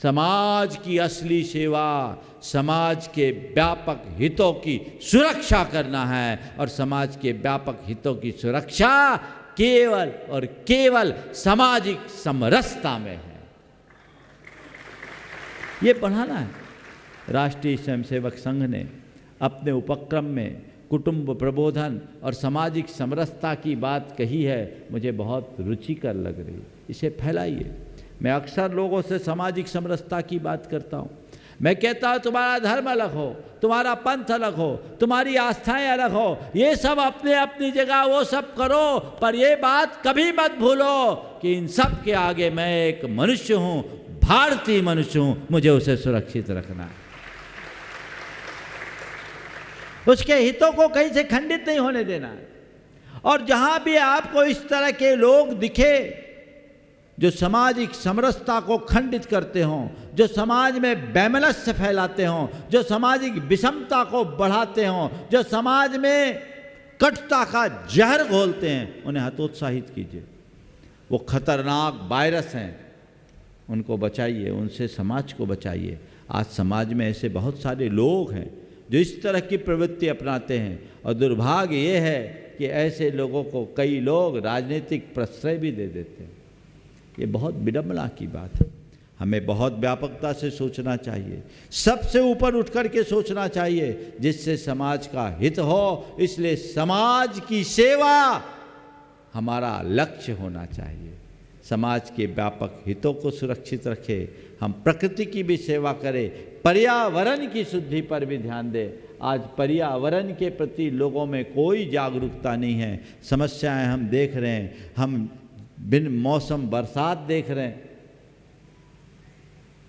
समाज की असली सेवा समाज के व्यापक हितों की सुरक्षा करना है, और समाज के व्यापक हितों की सुरक्षा केवल और केवल सामाजिक समरसता में है। ये बढ़ाना है। राष्ट्रीय स्वयंसेवक संघ ने अपने उपक्रम में कुटुंब प्रबोधन और सामाजिक समरसता की बात कही है, मुझे बहुत रुचिकर लग रही। इसे फैलाइए। मैं अक्सर लोगों से सामाजिक समरसता की बात करता हूँ। मैं कहता हूँ तुम्हारा धर्म अलग हो, तुम्हारा पंथ अलग हो, तुम्हारी आस्थाएं अलग हो, ये सब अपने अपनी जगह वो सब करो, पर ये बात कभी मत भूलो कि इन सब के आगे मैं एक मनुष्य हूँ, भारतीय मनुष्य हूँ, मुझे उसे सुरक्षित रखना है। उसके हितों को कहीं से खंडित नहीं होने देना है। और जहां भी आपको इस तरह के लोग दिखे जो सामाजिक समरसता को खंडित करते हों, जो समाज में वैमनस्य फैलाते हों, जो सामाजिक विषमता को बढ़ाते हों, जो समाज में कटुता का जहर घोलते हैं, उन्हें हतोत्साहित कीजिए। वो खतरनाक वायरस हैं, उनको बचाइए, उनसे समाज को बचाइए। आज समाज में ऐसे बहुत सारे लोग हैं जो इस तरह की प्रवृत्ति अपनाते हैं, और दुर्भाग्य ये है कि ऐसे लोगों को कई लोग राजनीतिक प्रश्रय भी दे देते हैं। ये बहुत विडंबना की बात है। हमें बहुत व्यापकता से सोचना चाहिए, सबसे ऊपर उठ कर के सोचना चाहिए, जिससे समाज का हित हो। इसलिए समाज की सेवा हमारा लक्ष्य होना चाहिए। समाज के व्यापक हितों को सुरक्षित रखें, हम प्रकृति की भी सेवा करें, पर्यावरण की शुद्धि पर भी ध्यान दें। आज पर्यावरण के प्रति लोगों में कोई जागरूकता नहीं है। समस्याएं हम देख रहे हैं, हम बिन मौसम बरसात देख रहे हैं,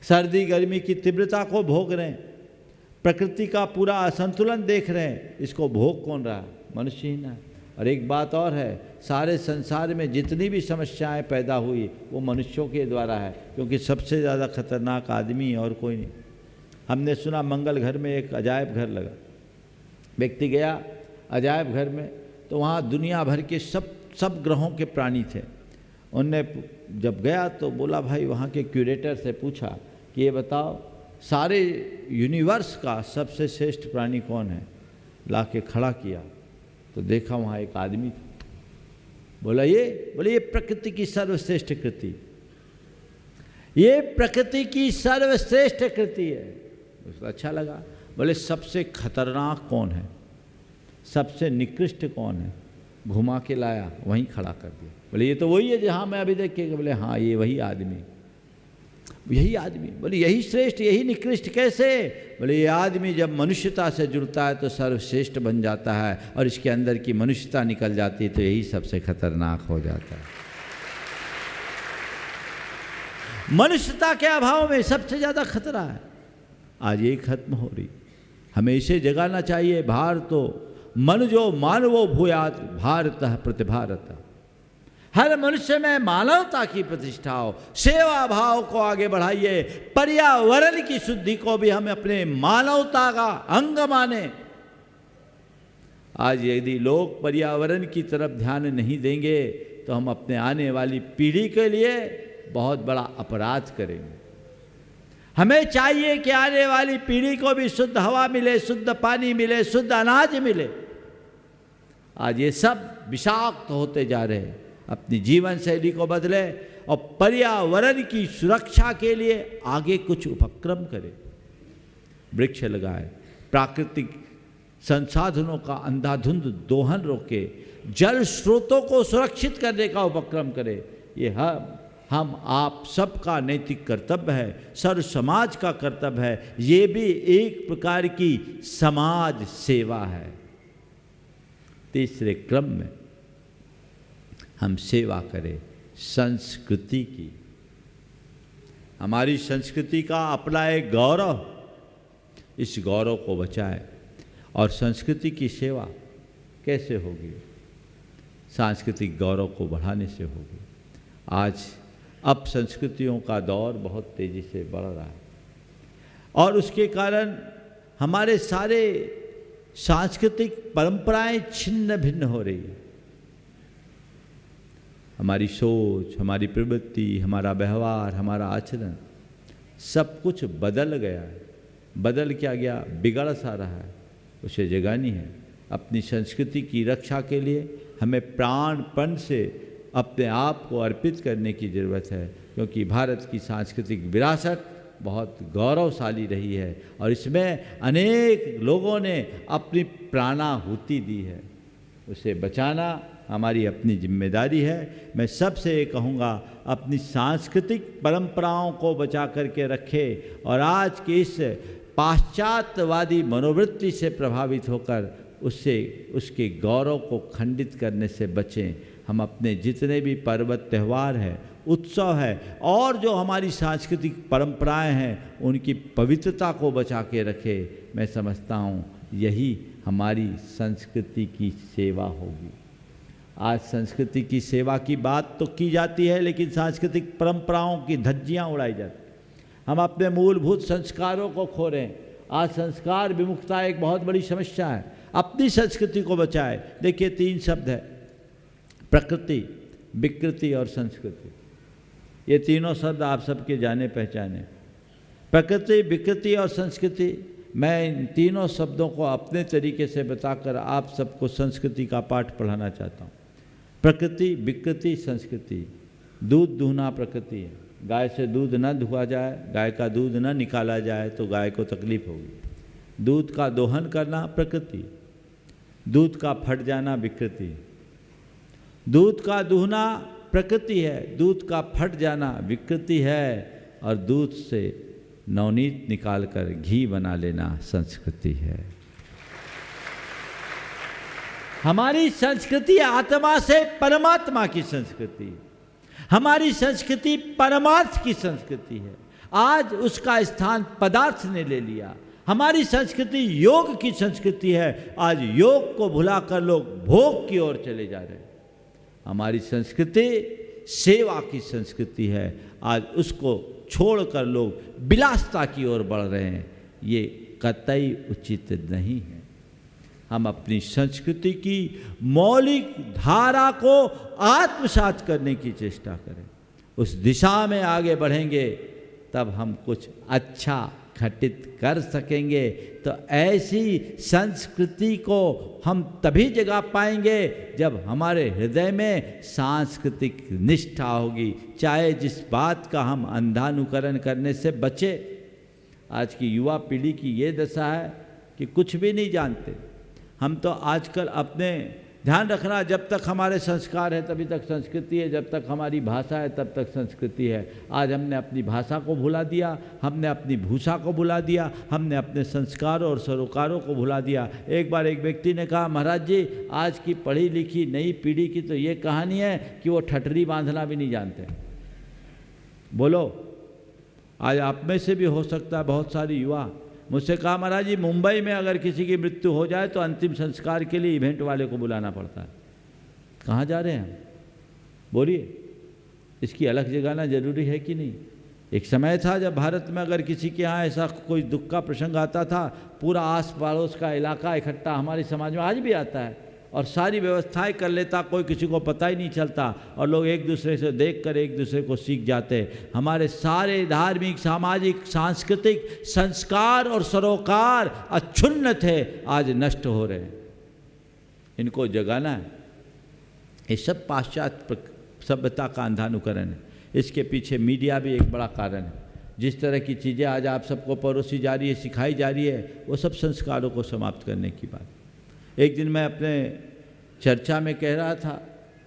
सर्दी गर्मी की तीव्रता को भोग रहे हैं, प्रकृति का पूरा असंतुलन देख रहे हैं। इसको भोग कौन रहा है? मनुष्य ही ना। और एक बात और है, सारे संसार में जितनी भी समस्याएं पैदा हुई वो मनुष्यों के द्वारा है, क्योंकि सबसे ज़्यादा खतरनाक आदमी और कोई नहीं। हमने सुना मंगल घर में एक अजायब घर लगा। व्यक्ति गया, अजायब घर में, तो वहाँ दुनिया भर के सब ग्रहों के प्राणी थे। उनने जब गया तो बोला भाई, वहाँ के क्यूरेटर से पूछा कि ये बताओ सारे यूनिवर्स का सबसे श्रेष्ठ प्राणी कौन है। ला के खड़ा किया तो देखा वहाँ एक आदमी था। बोले ये प्रकृति की सर्वश्रेष्ठ कृति, ये प्रकृति की सर्वश्रेष्ठ कृति है। उसको अच्छा लगा। बोले सबसे खतरनाक कौन है, सबसे निकृष्ट कौन है। घुमा के लाया, वहीं खड़ा कर दिया। बोले ये तो वही है जहाँ मैं अभी देख के। बोले हाँ, ये वही आदमी, यही आदमी। बोले यही श्रेष्ठ, यही निकृष्ट कैसे। बोले ये आदमी जब मनुष्यता से जुड़ता है तो सर्वश्रेष्ठ बन जाता है, और इसके अंदर की मनुष्यता निकल जाती है तो यही सबसे खतरनाक हो जाता है। मनुष्यता के अभाव में सबसे ज़्यादा खतरा है। आज ये खत्म हो रही। हमें इसे जगाना चाहिए। भारतो मनुजो मानवो भूयात भारतः प्रतिभारत। हर मनुष्य में मानवता की प्रतिष्ठा हो, सेवा भाव को आगे बढ़ाइए। पर्यावरण की शुद्धि को भी हम अपने मानवता का अंग माने। आज यदि लोग पर्यावरण की तरफ ध्यान नहीं देंगे तो हम अपने आने वाली पीढ़ी के लिए बहुत बड़ा अपराध करेंगे। हमें चाहिए कि आने वाली पीढ़ी को भी शुद्ध हवा मिले, शुद्ध पानी मिले, शुद्ध अनाज मिले। आज ये सब विषाक्त होते जा रहे हैं। अपनी जीवन शैली को बदले और पर्यावरण की सुरक्षा के लिए आगे कुछ उपक्रम करें। वृक्ष लगाए, प्राकृतिक संसाधनों का अंधाधुंध दोहन रोके, जल स्रोतों को सुरक्षित करने का उपक्रम करें। ये हम आप सबका नैतिक कर्तव्य है, सर्व समाज का कर्तव्य है। ये भी एक प्रकार की समाज सेवा है। तीसरे क्रम में हम सेवा करें संस्कृति की। हमारी संस्कृति का अपना एक गौरव, इस गौरव को बचाएं। और संस्कृति की सेवा कैसे होगी? सांस्कृतिक गौरव को बढ़ाने से होगी। आज अब संस्कृतियों का दौर बहुत तेज़ी से बढ़ रहा है और उसके कारण हमारे सारे सांस्कृतिक परंपराएं छिन्न भिन्न हो रही है। हमारी सोच, हमारी प्रवृत्ति, हमारा व्यवहार, हमारा आचरण सब कुछ बदल गया है। बदल क्या गया? बिगड़ सा रहा है। उसे जगानी है। अपनी संस्कृति की रक्षा के लिए हमें प्राणपण से अपने आप को अर्पित करने की ज़रूरत है, क्योंकि भारत की सांस्कृतिक विरासत बहुत गौरवशाली रही है और इसमें अनेक लोगों ने अपनी प्राणाहुति दी है। उसे बचाना हमारी अपनी जिम्मेदारी है। मैं सबसे ये कहूँगा, अपनी सांस्कृतिक परंपराओं को बचा करके रखें और आज के इस पाश्चात्यवादी मनोवृत्ति से प्रभावित होकर उसके गौरव को खंडित करने से बचें। हम अपने जितने भी पर्व त्यौहार हैं, उत्सव है और जो हमारी सांस्कृतिक परंपराएं हैं, उनकी पवित्रता को बचा के रखें। मैं समझता हूँ यही हमारी संस्कृति की सेवा होगी। आज संस्कृति की सेवा की बात तो की जाती है, लेकिन सांस्कृतिक परंपराओं की धज्जियाँ उड़ाई जाती। हम अपने मूलभूत संस्कारों को खो रहे हैं। आज संस्कार विमुखता एक बहुत बड़ी समस्या है। अपनी संस्कृति को बचाए। देखिए 3 शब्द है, प्रकृति, विकृति और संस्कृति। ये तीनों शब्द आप सबके जाने पहचाने। प्रकृति, विकृति और संस्कृति। मैं इन तीनों शब्दों को अपने तरीके से बताकर आप सबको संस्कृति का पाठ पढ़ाना चाहता हूँ। प्रकृति, विकृति, संस्कृति। दूध दूहना प्रकृति है। गाय से दूध न दुहा जाए, गाय का दूध न निकाला जाए तो गाय को तकलीफ होगी। दूध का दोहन करना प्रकृति, दूध का फट जाना विकृति। दूध का दूहना प्रकृति है, दूध का फट जाना विकृति है और दूध से नवनीत निकालकर घी बना लेना संस्कृति है। हमारी संस्कृति आत्मा से परमात्मा की संस्कृति। हमारी संस्कृति परमार्थ की संस्कृति है। आज उसका स्थान पदार्थ ने ले लिया। हमारी संस्कृति योग की संस्कृति है। आज योग को भुलाकर लोग भोग की ओर चले जा रहे हैं। हमारी संस्कृति सेवा की संस्कृति है। आज उसको छोड़कर लोग विलासता की ओर बढ़ रहे हैं। ये कतई उचित नहीं है। हम अपनी संस्कृति की मौलिक धारा को आत्मसात करने की चेष्टा करें, उस दिशा में आगे बढ़ेंगे, तब हम कुछ अच्छा घटित कर सकेंगे। तो ऐसी संस्कृति को हम तभी जगा पाएंगे जब हमारे हृदय में सांस्कृतिक निष्ठा होगी, चाहे जिस बात का हम अंधानुकरण करने से बचे। आज की युवा पीढ़ी की ये दशा है कि कुछ भी नहीं जानते। हम तो आजकल अपने ध्यान रखना, जब तक हमारे संस्कार है तभी तक संस्कृति है, जब तक हमारी भाषा है तब तक संस्कृति है। आज हमने अपनी भाषा को भुला दिया, हमने अपनी भूषा को भुला दिया, हमने अपने संस्कारों और सरोकारों को भुला दिया। एक बार एक व्यक्ति ने कहा, महाराज जी आज की पढ़ी लिखी नई पीढ़ी की तो ये कहानी है कि वो ठठरी बांधना भी नहीं जानते। बोलो, आज आप में से भी हो सकता है बहुत सारी युवा मुझसे कहा, महाराज जी मुंबई में अगर किसी की मृत्यु हो जाए तो अंतिम संस्कार के लिए इवेंट वाले को बुलाना पड़ता है। कहाँ जा रहे हैं हम? बोलिए, इसकी अलग जगाना जरूरी है कि नहीं? एक समय था जब भारत में अगर किसी के यहाँ ऐसा कोई दुख का प्रसंग आता था, पूरा आस पड़ोस का इलाका इकट्ठा, हमारे समाज में आज भी आता है, और सारी व्यवस्थाएं कर लेता, कोई किसी को पता ही नहीं चलता, और लोग एक दूसरे से देखकर एक दूसरे को सीख जाते। हमारे सारे धार्मिक, सामाजिक, सांस्कृतिक संस्कार और सरोकार अक्षुण्ण थे, आज नष्ट हो रहे हैं। इनको जगाना है। ये सब पाश्चात्य सभ्यता का अंधानुकरण है। इसके पीछे मीडिया भी एक बड़ा कारण है। जिस तरह की चीज़ें आज आप सबको परोसी जा रही है, सिखाई जा रही है, वो सब संस्कारों को समाप्त करने की बात। एक दिन मैं अपने चर्चा में कह रहा था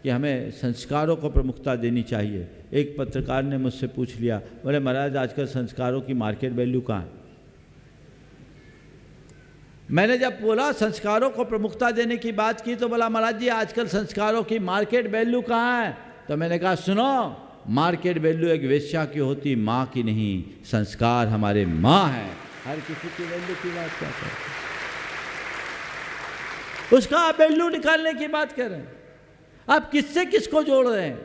कि हमें संस्कारों को प्रमुखता देनी चाहिए। एक पत्रकार ने मुझसे पूछ लिया, बोले महाराज आजकल संस्कारों की मार्केट वैल्यू कहाँ है? मैंने जब बोला संस्कारों को प्रमुखता देने की बात की तो बोला, महाराज जी आजकल संस्कारों की मार्केट वैल्यू कहाँ है? तो मैंने कहा, सुनो, मार्केट वैल्यू एक वेश्या की होती, माँ की नहीं। संस्कार हमारे माँ है। हर किसी की वैल्यू की बात क्या करते हैं? उसका आप वैल्यू निकालने की बात कर रहे हैं। आप किससे किसको जोड़ रहे हैं?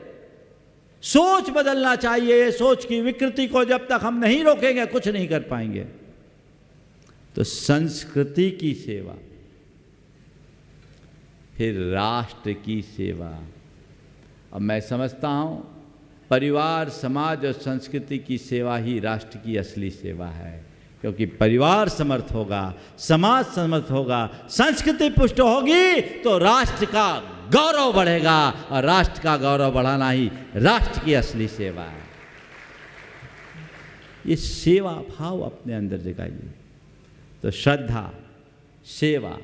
सोच बदलना चाहिए। सोच की विकृति को जब तक हम नहीं रोकेंगे कुछ नहीं कर पाएंगे। तो संस्कृति की सेवा, फिर राष्ट्र की सेवा। अब मैं समझता हूं परिवार, समाज और संस्कृति की सेवा ही राष्ट्र की असली सेवा है। क्योंकि परिवार समर्थ होगा, समाज समर्थ होगा, संस्कृति पुष्ट होगी तो राष्ट्र का गौरव बढ़ेगा, और राष्ट्र का गौरव बढ़ाना ही राष्ट्र की असली सेवा है। ये सेवा भाव अपने अंदर जगाइए। तो श्रद्धा, सेवा,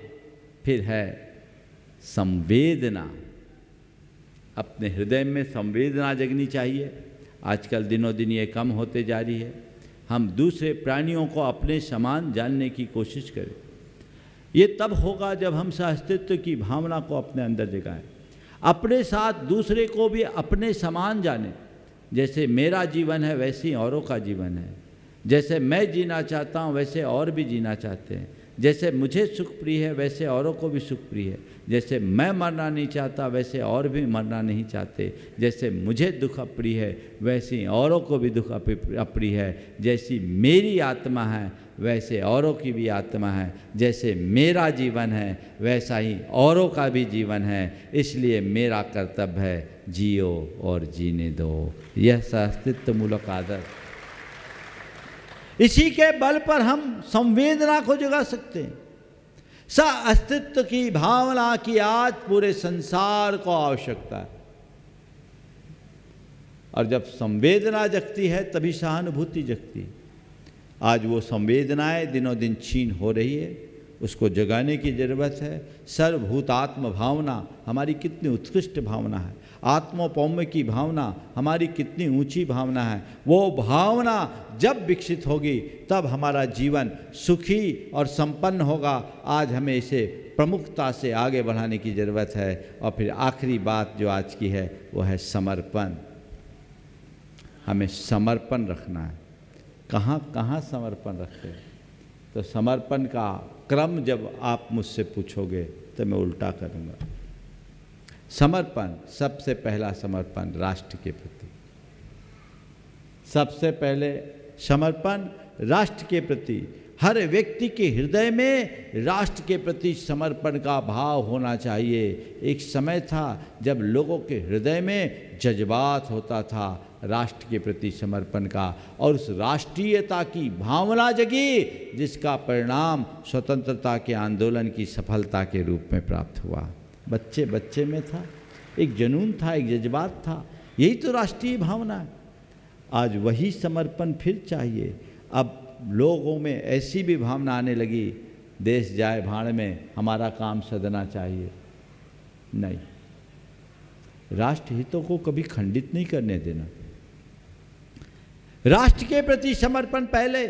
फिर है संवेदना। अपने हृदय में संवेदना जगनी चाहिए। आजकल दिनों दिन ये कम होते जा रही है। हम दूसरे प्राणियों को अपने समान जानने की कोशिश करें। ये तब होगा जब हम सहअस्तित्व की भावना को अपने अंदर जगाएं, अपने साथ दूसरे को भी अपने समान जानें। जैसे मेरा जीवन है वैसे ही औरों का जीवन है। जैसे मैं जीना चाहता हूँ वैसे और भी जीना चाहते हैं। जैसे मुझे सुख प्रिय है वैसे औरों को भी सुख प्रिय है। जैसे मैं मरना नहीं चाहता वैसे और भी मरना नहीं चाहते। जैसे मुझे दुख अप्रिय है वैसे ही औरों को भी दुख अप्रिय है। जैसी मेरी आत्मा है वैसे औरों की भी आत्मा है। जैसे मेरा जीवन है वैसा ही औरों का भी जीवन है। इसलिए मेरा कर्तव्य है जियो और जीने दो। यह सहअस्तित्व मूलक आदर्श, इसी के बल पर हम संवेदना को जगा सकते हैं। सहअस्तित्व की भावना की आज पूरे संसार को आवश्यकता है। और जब संवेदना जगती है तभी सहानुभूति जगती है। आज वो संवेदनाएं दिनों दिन क्षीण हो रही है, उसको जगाने की जरूरत है। सर्वभूतात्म भावना हमारी कितनी उत्कृष्ट भावना है। आत्मोपौम्य की भावना हमारी कितनी ऊंची भावना है। वो भावना जब विकसित होगी तब हमारा जीवन सुखी और संपन्न होगा। आज हमें इसे प्रमुखता से आगे बढ़ाने की ज़रूरत है। और फिर आखिरी बात जो आज की है वो है समर्पण। हमें समर्पण रखना है। कहाँ कहाँ समर्पण रखते हैं? तो समर्पण का क्रम जब आप मुझसे पूछोगे तो मैं उल्टा करूँगा। समर्पण, सबसे पहला समर्पण राष्ट्र के प्रति। सबसे पहले समर्पण राष्ट्र के प्रति। हर व्यक्ति के हृदय में राष्ट्र के प्रति समर्पण का भाव होना चाहिए। एक समय था जब लोगों के हृदय में जज्बात होता था राष्ट्र के प्रति समर्पण का, और उस राष्ट्रीयता की भावना जगी जिसका परिणाम स्वतंत्रता के आंदोलन की सफलता के रूप में प्राप्त हुआ। बच्चे बच्चे में था, एक जुनून था, एक जज्बात था, यही तो राष्ट्रीय भावना है। आज वही समर्पण फिर चाहिए। अब लोगों में ऐसी भी भावना आने लगी, देश जाए भाड़ में, हमारा काम सदना चाहिए। नहीं, राष्ट्र हितों को कभी खंडित नहीं करने देना। राष्ट्र के प्रति समर्पण पहले,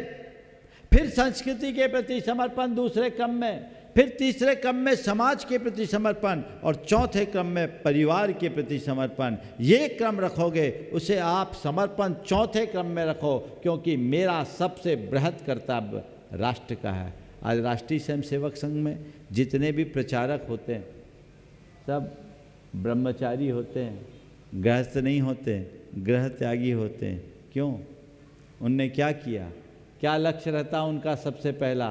फिर संस्कृति के प्रति समर्पण दूसरे क्रम में, फिर तीसरे क्रम में समाज के प्रति समर्पण, और चौथे क्रम में परिवार के प्रति समर्पण। ये क्रम रखोगे उसे आप समर्पण चौथे क्रम में रखो, क्योंकि मेरा सबसे बृहद कर्तव्य राष्ट्र का है। आज राष्ट्रीय स्वयंसेवक संघ में जितने भी प्रचारक होते हैं सब ब्रह्मचारी होते हैं, गृहस्थ नहीं होते, गृह त्यागी होते हैं। क्यों? उनने क्या किया? क्या लक्ष्य रहता उनका? सबसे पहला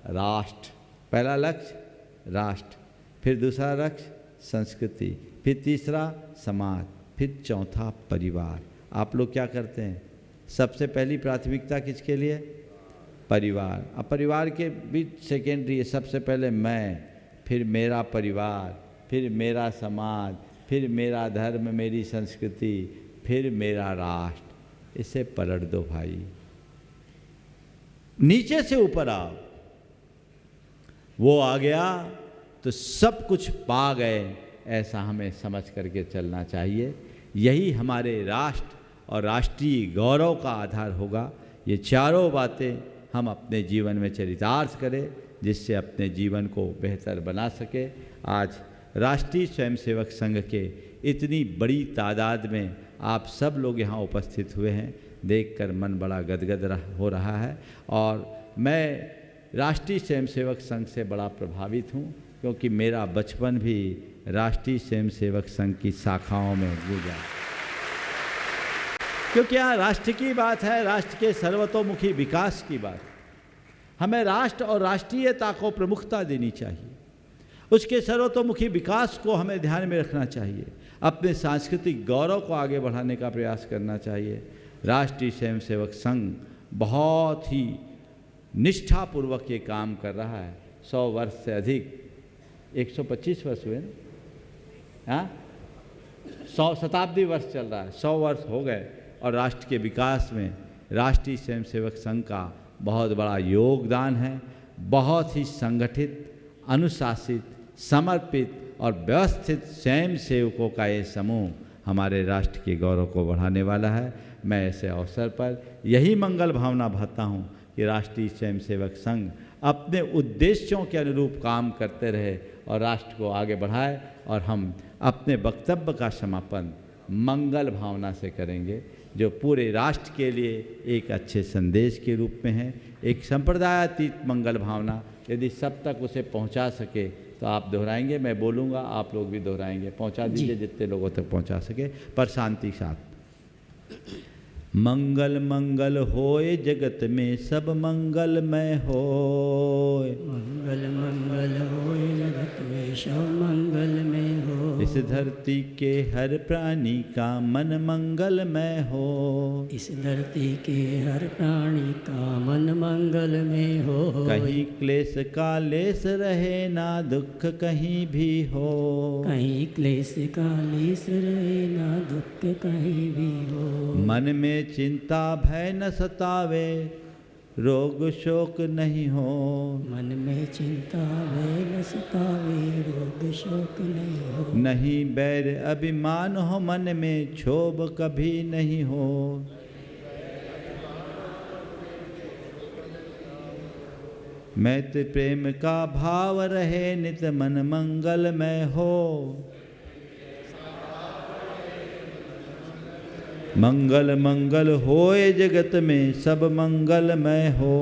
राष्ट्र, पहला लक्ष्य राष्ट्र, फिर दूसरा लक्ष्य संस्कृति, फिर तीसरा समाज, फिर चौथा परिवार। आप लोग क्या करते हैं? सबसे पहली प्राथमिकता किसके लिए? परिवार। अब परिवार के बीच सेकेंडरी है, सबसे पहले मैं, फिर मेरा परिवार, फिर मेरा समाज, फिर मेरा धर्म, मेरी संस्कृति, फिर मेरा राष्ट्र। इसे पलट दो भाई, नीचे से ऊपर आओ। वो आ गया तो सब कुछ पा गए, ऐसा हमें समझ करके चलना चाहिए। यही हमारे राष्ट्र और राष्ट्रीय गौरव का आधार होगा। ये चारों बातें हम अपने जीवन में चरितार्थ करें, जिससे अपने जीवन को बेहतर बना सके। आज राष्ट्रीय स्वयंसेवक संघ के इतनी बड़ी तादाद में आप सब लोग यहाँ उपस्थित हुए हैं, देखकर मन बड़ा गदगद हो रहा है। और मैं राष्ट्रीय स्वयंसेवक संघ से बड़ा प्रभावित हूँ, क्योंकि मेरा बचपन भी राष्ट्रीय स्वयंसेवक संघ की शाखाओं में गुजरा। क्योंकि यहाँ राष्ट्र की बात है, राष्ट्र के सर्वतोमुखी विकास की बात। हमें राष्ट्र और राष्ट्रीयता को प्रमुखता देनी चाहिए, उसके सर्वतोमुखी विकास को हमें ध्यान में रखना चाहिए, अपने सांस्कृतिक गौरव को आगे बढ़ाने का प्रयास करना चाहिए। राष्ट्रीय स्वयंसेवक संघ बहुत ही निष्ठापूर्वक ये काम कर रहा है। 100 वर्ष से अधिक, 125 वर्ष हुए ना, हाँ, 100 शताब्दी वर्ष चल रहा है, 100 वर्ष हो गए। और राष्ट्र के विकास में राष्ट्रीय स्वयंसेवक संघ का बहुत बड़ा योगदान है। बहुत ही संगठित, अनुशासित, समर्पित और व्यवस्थित स्वयंसेवकों का ये समूह हमारे राष्ट्र के गौरव को बढ़ाने वाला है। मैं ऐसे अवसर पर यही मंगल भावना भाता हूँ कि राष्ट्रीय स्वयंसेवक संघ अपने उद्देश्यों के अनुरूप काम करते रहे और राष्ट्र को आगे बढ़ाए, और हम अपने वक्तव्य का समापन मंगल भावना से करेंगे, जो पूरे राष्ट्र के लिए एक अच्छे संदेश के रूप में है। एक संप्रदायातीत मंगल भावना, यदि सब तक उसे पहुंचा सके तो आप दोहराएंगे, मैं बोलूँगा, आप लोग भी दोहराएंगे। पहुंचा दीजिए जितने लोगों तक पहुंचा सके, पर शांति के साथ। मंगल मंगल होए जगत में सब मंगलमय होए, मंगल मंगल होए जगत में सब मंगलमय हो। इस धरती के हर प्राणी का मन मंगलमय हो, इस धरती के हर प्राणी का मन मंगलमय हो। कहीं क्लेश का लेस रहे ना दुख कहीं भी हो, कहीं क्लेश का लेस रहे ना दुख कहीं भी हो। मन में चिंता भय न सतावे, रोग शोक नहीं हो, मन में चिंता भय न सतावे, रोग शोक नहीं हो। नहीं बैर अभिमान हो मन में, क्षोभ कभी नहीं हो, मैत्री प्रेम का भाव रहे नित मन मंगलमय हो। मंगल मंगल होए जगत में सब मंगलमय हो,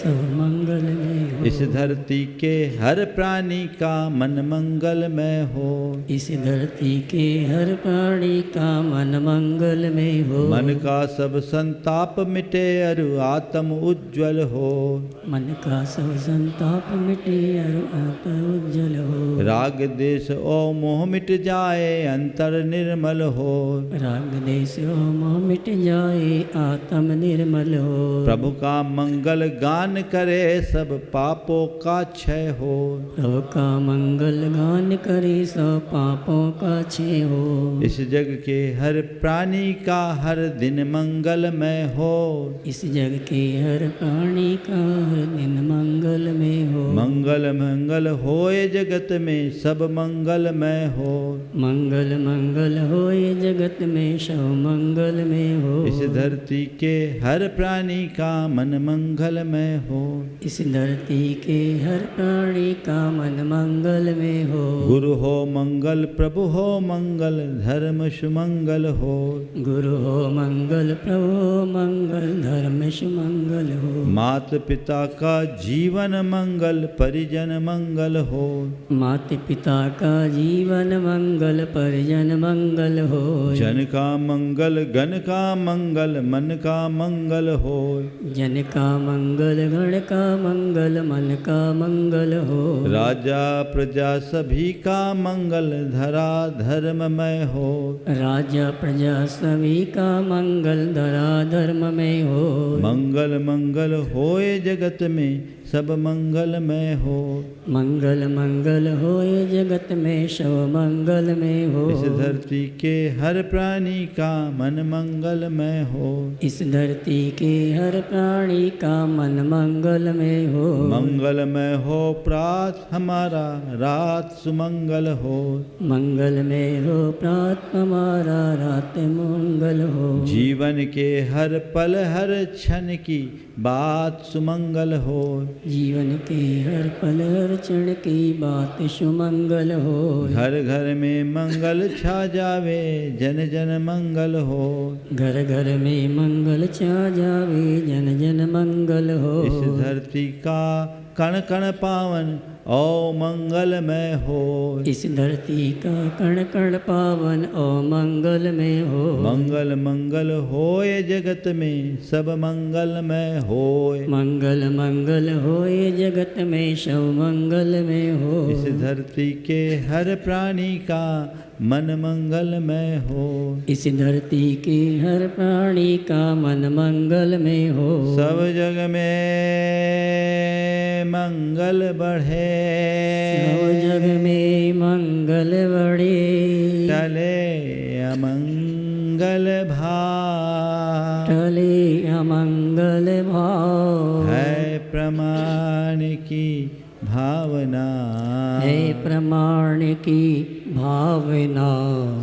सब मंगल में हो। इस धरती के हर प्राणी का मन मंगल में हो। इस धरती के हर प्राणी का मन मंगल में हो। मन का सब संताप मिटे अरु आत्म उज्ज्वल हो। मन का सब संताप मिटे और आत्म उज्जवल हो। राग देश ओ मोह मिट जाए अंतर निर्मल हो। राग देश ओ मोह मिट जाए आत्म निर्मल हो। प्रभु का मंगल गान करे सब पापों का क्षय हो। प्रभु का मंगल गान करे सब पापों का क्षय हो। इस जग के हर प्राणी का हर दिन मंगलमय हो। इस जग के हर प्राणी का हर दिन मंगल में हो। मंगल मंगल होए जगत में सब मंगलमय हो। मंगल मंगल होए जगत में सब मंगल में हो। इस धरती के हर प्राणी का मन मंगलमय हो। इस धरती के हर प्राणी का मन मंगल में हो। गुरु हो मंगल प्रभु हो मंगल धर्म सुमंगल हो। गुरु हो मंगल प्रभु हो मंगल धर्म सुमंगल हो। मात पिता का जीवन मंगल परिजन मंगल हो। माता पिता का जीवन मंगल परिजन मंगल हो। जन का मंगल गण का मंगल मन का मंगल हो। जन का मंगल गण का मंगल मन का मंगल हो। राजा प्रजा सभी का मंगल धरा धर्ममय हो। राजा प्रजा सभी का मंगल धरा धर्म में हो। मंगल मंगल होए जगत में सब मंगलमय हो। मंगल मंगल होए जगत में सब मंगल में हो। इस धरती के हर प्राणी का मन मंगलमय हो। इस धरती के हर प्राणी का मन मंगल में हो। मंगलमय हो प्रात हमारा रात सुमंगल हो। मंगल में हो प्रात हमारा रात मंगल हो। जीवन के हर पल हर क्षण की बात सुमंगल हो। जीवन के हर पल हर क्षण की बात सुमंगल हो। घर घर में मंगल छा जावे जन जन मंगल हो। घर घर में मंगल छा जावे जन जन मंगल हो। इस धरती का कण कण पावन ओ मंगलमय हो। इस धरती का कण कण पावन ओ मंगल में हो। मंगल मंगल होए जगत में सब मंगलमय होए। मंगल मंगल होए जगत में सब मंगल में हो। इस धरती के हर प्राणी का मन मंगलमय हो। इस धरती के हर प्राणी का मन मंगल में हो। सब जग में मंगल बढ़े। सब जग में मंगल बढ़े। टले अमंगल भाव। टले अमंगल भाव। है प्रमाण की भावना। है प्रमाण की भावना।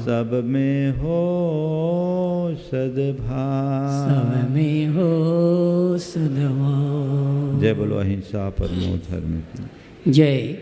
सब में हो सद्भाव। सब में हो सद्भाव। जय बोलो अहिंसा परमो धर्म की जय।